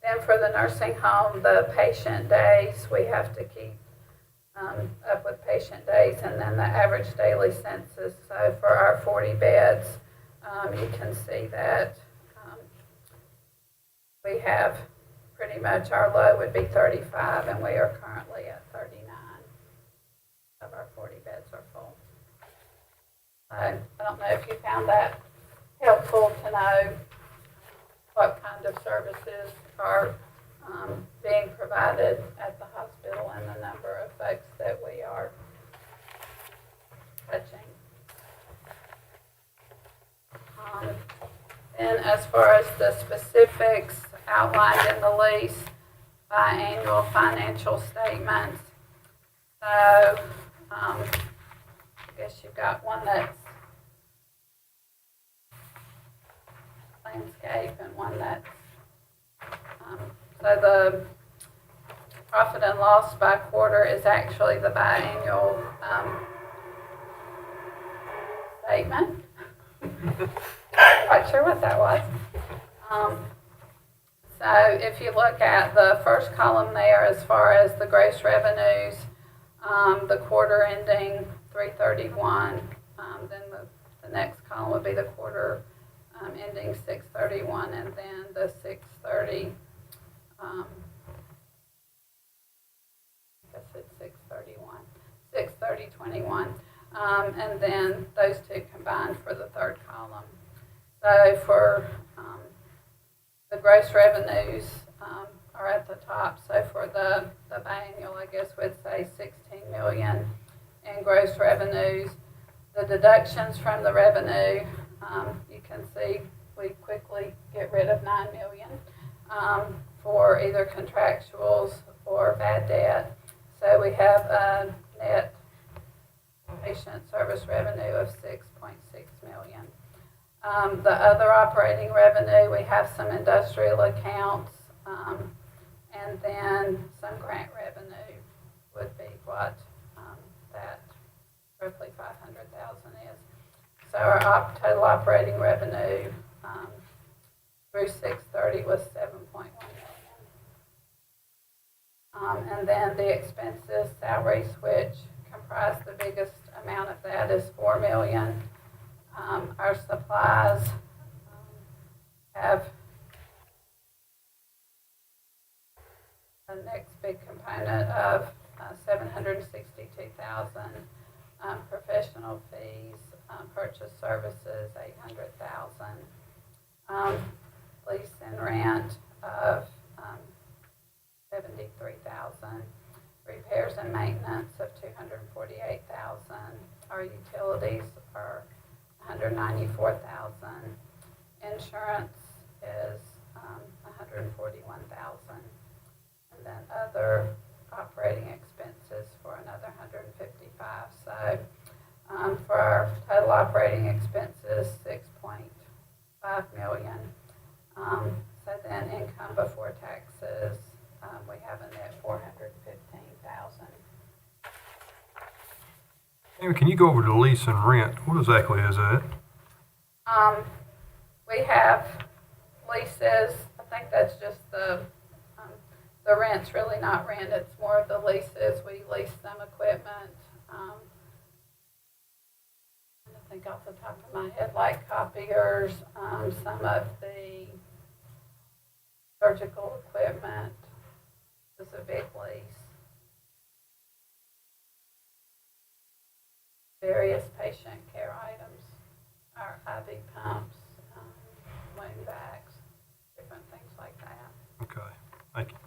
Speaker 5: Then for the nursing home, the patient days, we have to keep up with patient days, and then the average daily census. So for our 40 beds, you can see that we have pretty much, our low would be 35, and we are currently at 39 of our 40 beds are full. I don't know if you found that helpful to know what kind of services are being provided at the hospital and the number of folks that we are touching. And as far as the specifics outlined in the lease, biannual financial statements. So I guess you've got one that's landscape and one that's so the profit and loss by quarter is actually the biannual statement. Not quite sure what that was. So if you look at the first column there, as far as the gross revenues, the quarter ending 3/31, then the next column would be the quarter ending 6/31, and then the 6/30. I guess it's 6/31, 6/30/21, and then those two combined for the third column. So for the gross revenues are at the top. So for the biennial, I guess we'd say 16 million in gross revenues. The deductions from the revenue, you can see we quickly get rid of 9 million for either contractuals or bad debt. So we have a net patient service revenue of 6.6 million. The other operating revenue, we have some industrial accounts, and then some grant revenue would be what that roughly 500,000 is. So our total operating revenue through 6/30 was 7.1 million. And then the expenses, salaries, which comprise the biggest amount of that, is 4 million. Our supplies have the next big component of 762,000. Professional fees, purchase services, 800,000. Lease and rent of 73,000. Repairs and maintenance of 248,000. Our utilities are 194,000. Insurance is 141,000. And then other operating expenses for another 155. So for our total operating expenses, 6.5 million. So then income before taxes, we have a net 415,000.
Speaker 1: Amy, can you go over to lease and rent? What exactly is that?
Speaker 5: We have leases. I think that's just the rent's really not rent. It's more of the leases. We lease some equipment. I think off the top of my head, like copiers, some of the surgical equipment is a big lease. Various patient care items, our IV pumps, wound bags, different things like that.
Speaker 1: Okay, thank you.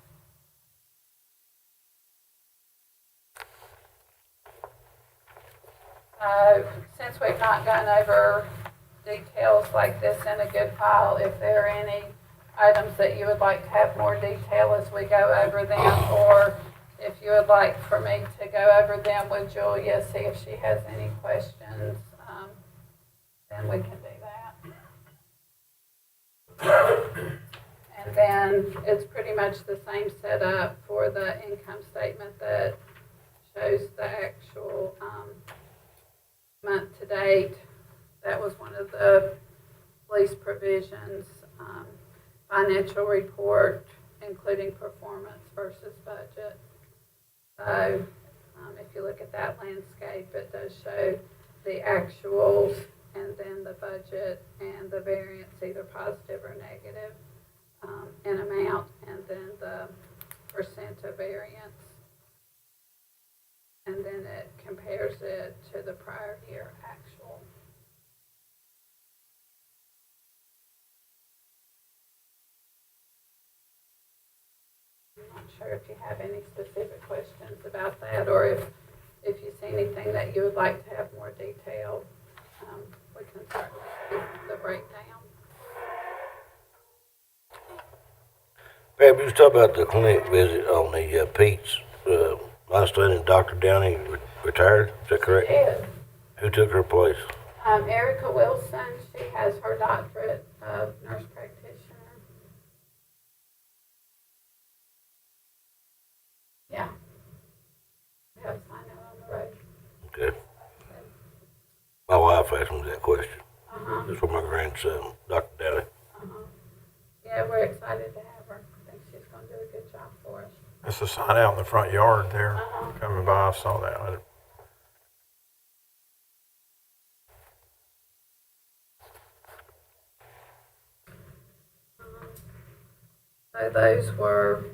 Speaker 5: Since we've not gone over details like this in a good file, if there are any items that you would like to have more detail as we go over them, or if you would like for me to go over them with Julia, see if she has any questions, then we can do that. And then it's pretty much the same setup for the income statement that shows the actual month to date. That was one of the lease provisions. Financial report, including performance versus budget. So if you look at that landscape, it does show the actuals and then the budget and the variance, either positive or negative, in amount, and then the percent of variance. And then it compares it to the prior year actual. I'm not sure if you have any specific questions about that, or if you see anything that you would like to have more detail, we can certainly do the breakdown.
Speaker 6: Pam, you was talking about the clinic visit on the Pete's. My understanding Dr. Downey retired, is that correct?
Speaker 5: She did.
Speaker 6: Who took her place?
Speaker 5: Erica Wilson, she has her doctorate of nurse practitioner. Yeah. We have a sign out on the road.
Speaker 6: Okay. My wife asked me that question.
Speaker 5: Uh-huh.
Speaker 6: It's for my grandson, Dr. Downey.
Speaker 5: Uh-huh. Yeah, we're excited to have her. I think she's going to do a good job for us.
Speaker 2: It's a sign out in the front yard there.
Speaker 5: Uh-huh.
Speaker 2: Coming by, I saw that.
Speaker 5: So those were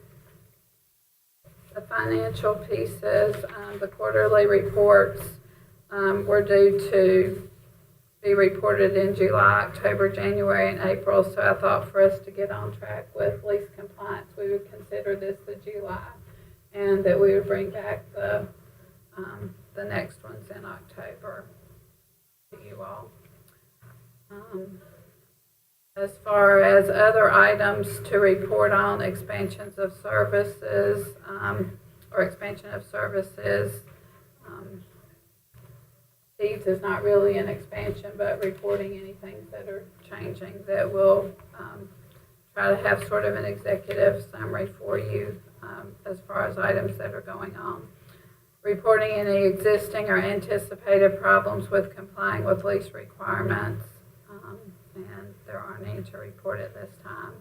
Speaker 5: the financial pieces. The quarterly reports were due to be reported in July, October, January, and April. So I thought for us to get on track with lease compliance, we would consider this the July, and that we would bring back the next ones in October to you all. As far as other items to report on, expansions of services, or expansion of services, Steve's is not really an expansion, but reporting anything that are changing that will try to have sort of an executive summary for you as far as items that are going on. Reporting any existing or anticipated problems with complying with lease requirements, and there aren't any to report at this time.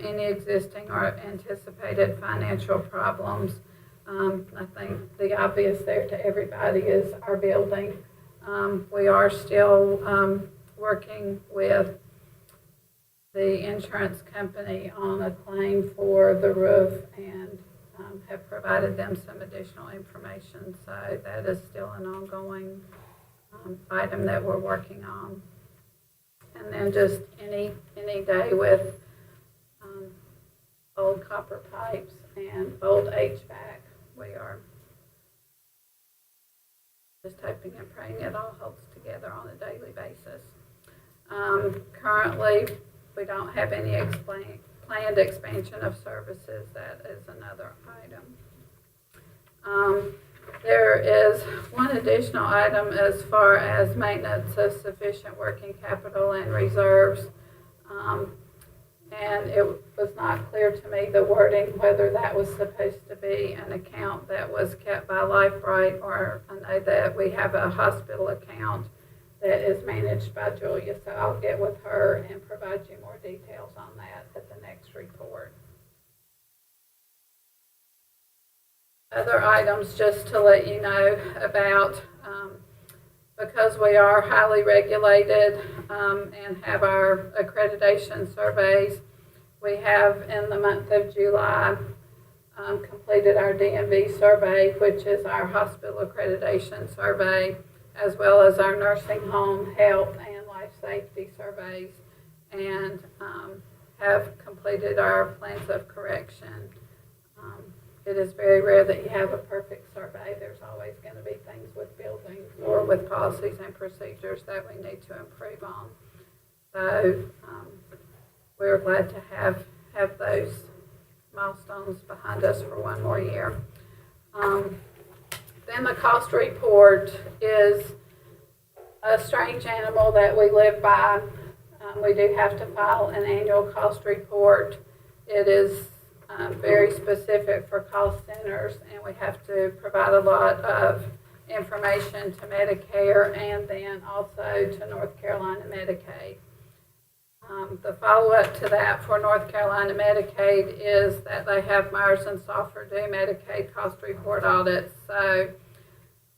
Speaker 5: Any existing or anticipated financial problems. I think the obvious there to everybody is our building. We are still working with the insurance company on a claim for the roof and have provided them some additional information. So that is still an ongoing item that we're working on. And then just any day with old copper pipes and old HVAC. We are just hoping and praying it all holds together on a daily basis. Currently, we don't have any planned expansion of services. That is another item. There is one additional item as far as maintenance of sufficient working capital and reserves. And it was not clear to me, the wording, whether that was supposed to be an account that was kept by LifeBright, or I know that we have a hospital account that is managed by Julia, so I'll get with her and provide you more details on that at the next report. Other items just to let you know about, because we are highly regulated and have our accreditation surveys, we have in the month of July completed our DMV survey, which is our hospital accreditation survey, as well as our nursing home, health, and life safety surveys, and have completed our plans of correction. It is very rare that you have a perfect survey. There's always going to be things with buildings or with policies and procedures that we need to improve on. So we're glad to have those milestones behind us for one more year. Then the cost report is a strange animal that we live by. We do have to file an annual cost report. It is very specific for cost centers, and we have to provide a lot of information to Medicare and then also to North Carolina Medicaid. The follow-up to that for North Carolina Medicaid is that they have Myers and Salford do Medicaid cost report audits. So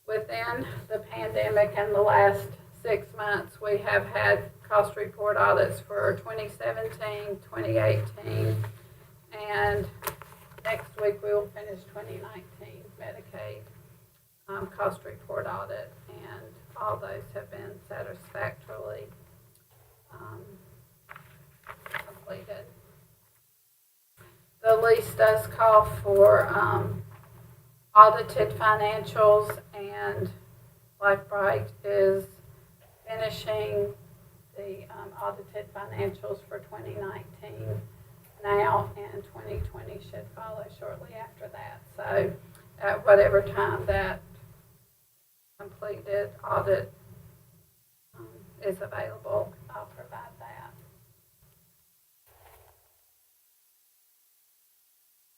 Speaker 5: within the pandemic and the last 6 months, we have had cost report audits for 2017, 2018, and next week we will finish 2019 Medicaid cost report audit, and all those have been satisfactorily completed. The lease does call for audited financials, and LifeBright is finishing the audited financials for 2019 now, and 2020 should follow shortly after that. So at whatever time that completed audit is available, I'll provide that.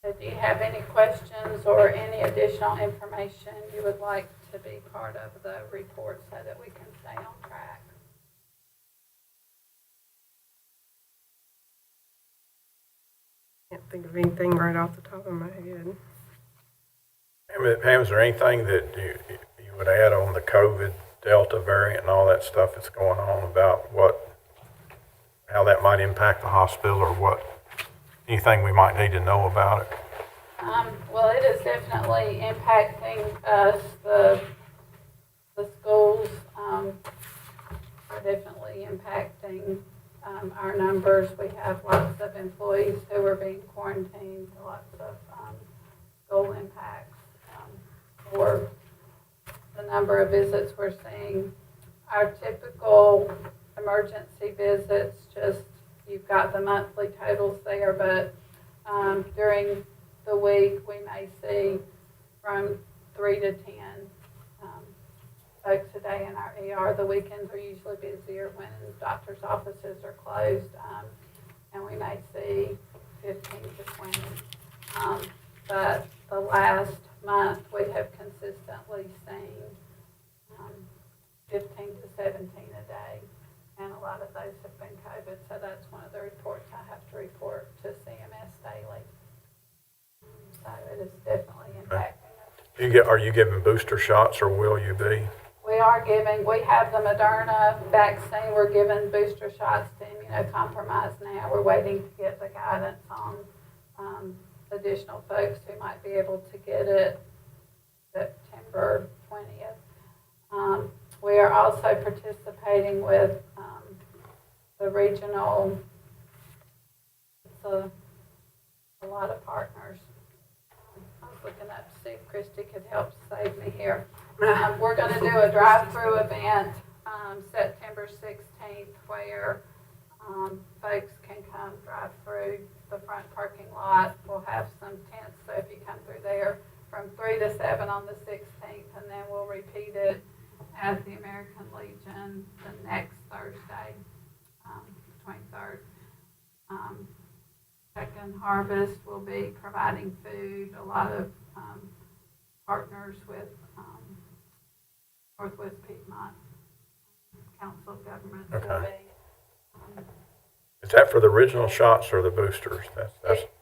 Speaker 5: So do you have any questions or any additional information you would like to be part of the report so that we can stay on track?
Speaker 4: Can't think of anything right off the top of my head.
Speaker 2: Pam, is there anything that you would add on the COVID Delta variant and all that stuff that's going on about how that might impact the hospital, or what anything we might need to know about it?
Speaker 5: Well, it is definitely impacting us, the schools, are definitely impacting, our numbers. We have lots of employees who are being quarantined, lots of, school impacts, for the number of visits we're seeing. Our typical emergency visits, just, you've got the monthly totals there, but, during the week, we may see from 3 to 10 folks a day in our ER. The weekends are usually busier when doctor's offices are closed, and we may see 15 to 20. But the last month, we have consistently seen 15 to 17 a day, and a lot of those have been COVID, so that's one of the reports I have to report to CMS daily. So it is definitely impacting us.
Speaker 2: Are you giving booster shots, or will you be?
Speaker 5: We have the Moderna vaccine. We're giving booster shots to immunocompromised now. We're waiting to get the guidance on additional folks who might be able to get it September 20th. We are also participating with the regional, it's a lot of partners. I was looking up to see if Christy could help save me here. We're going to do a drive-through event September 16th where folks can come drive through the front parking lot. We'll have some tents, so if you come through there from 3 to 7 on the 16th, and then we'll repeat it at the American Legion the next Thursday, 23rd. Second Harvest will be providing food. A lot of partners with Northwest Piedmont Council of Governments will
Speaker 2: Okay.
Speaker 5: be.
Speaker 2: Is that for the original shots or the boosters? That's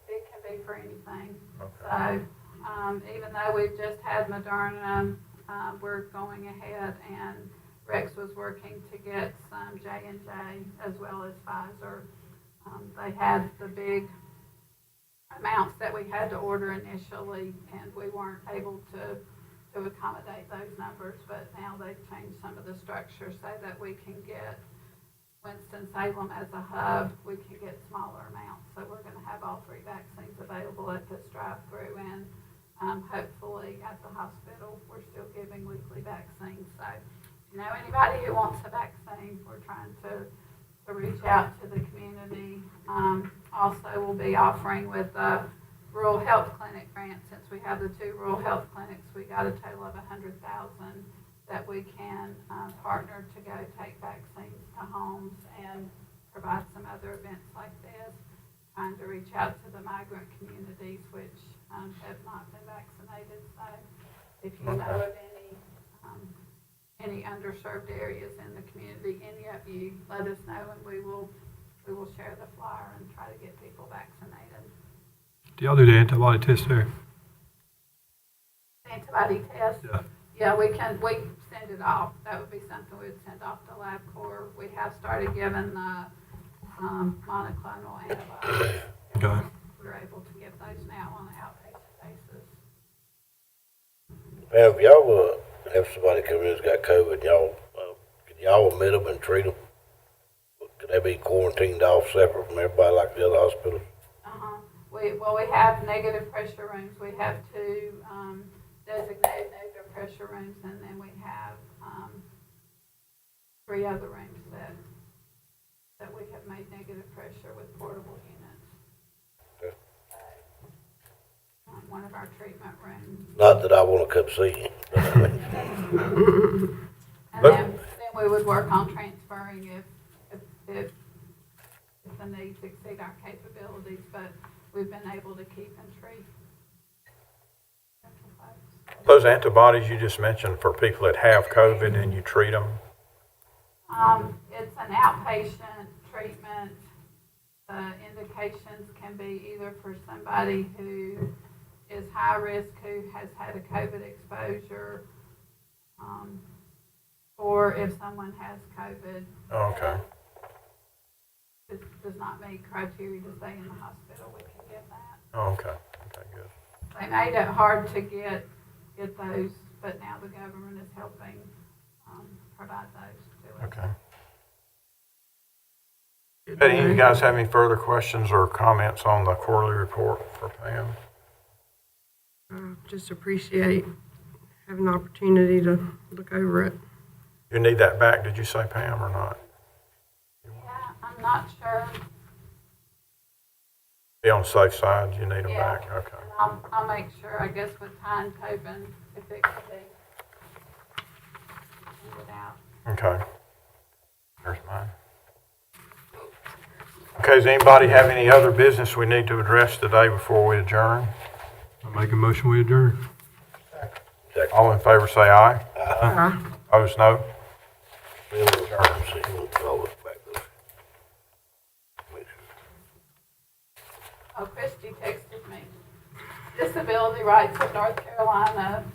Speaker 5: It can be for anything.
Speaker 2: okay.
Speaker 5: So, even though we've just had Moderna, we're going ahead, and Rex was working to get some J&J as well as Pfizer. They had the big amounts that we had to order initially, and we weren't able to accommodate those numbers, but now they've changed some of the structure so that we can get Winston-Salem as a hub. We can get smaller amounts, so we're going to have all 3 vaccines available at this drive-through, and hopefully at the hospital we're still giving weekly vaccines. So if you know anybody who wants a vaccine, we're trying to reach out to the community. Also, we'll be offering with the rural health clinic grant. Since we have the 2 rural health clinics, we got a total of $100,000 that we can partner to go take vaccines to homes and provide some other events like this, trying to reach out to the migrant communities which have not been vaccinated. So if you know of any underserved areas in the community, any of you, let us know, and we will share the flyer and try to get people vaccinated.
Speaker 1: Do y'all do the antibody test there?
Speaker 5: Antibody test?
Speaker 1: Yeah.
Speaker 5: Yeah, we send it off. That would be something we would send off to LabCorp. We have started giving the monoclonal antibodies.
Speaker 1: Okay.
Speaker 5: We're able to give those now on an outpatient basis.
Speaker 6: Pam, if y'all have somebody come in that's got COVID, can y'all admit them and treat them? Could they be quarantined off separate from everybody like the other hospitals?
Speaker 5: We have negative pressure rooms. We have 2 designated negative pressure rooms, and then we have 3 other rooms that we have made negative pressure with portable units.
Speaker 6: Okay.
Speaker 5: One of our treatment rooms.
Speaker 6: Not that I want to come see you.
Speaker 5: And then we would work on transferring if the needs exceed our capabilities, but we've been able to keep and treat central folks.
Speaker 2: Those antibodies you just mentioned for people that have COVID and you treat them?
Speaker 5: It's an outpatient treatment. The indications can be either for somebody who is high risk, who has had a COVID exposure, or if someone has COVID.
Speaker 2: Oh, okay.
Speaker 5: It's does not meet criteria to stay in the hospital, we can give that.
Speaker 2: Oh, okay, okay, good.
Speaker 5: They made it hard to get those, but now the government is helping, provide those to us.
Speaker 2: Okay. Any of you guys have any further questions or comments on the quarterly report for Pam?
Speaker 4: Just appreciate having the opportunity to look over it.
Speaker 2: You need that back, did you say, Pam, or not?
Speaker 5: Yeah, I'm not sure.
Speaker 2: Be on the safe side, you need them
Speaker 5: Yeah.
Speaker 2: back? Okay.
Speaker 5: I'll make sure, I guess with Tyne Tobin, if it could be. Send it out.
Speaker 2: Okay. There's mine. Okay, does anybody have any other business we need to address today before we adjourn?
Speaker 1: I make a motion, we adjourn.
Speaker 2: All in favor say aye.
Speaker 4: Uh,
Speaker 2: Opposed, no.
Speaker 6: Then we'll adjourn, see who all this back there. Make sure.
Speaker 5: Oh, Christy texted me. Disability Rights of North Carolina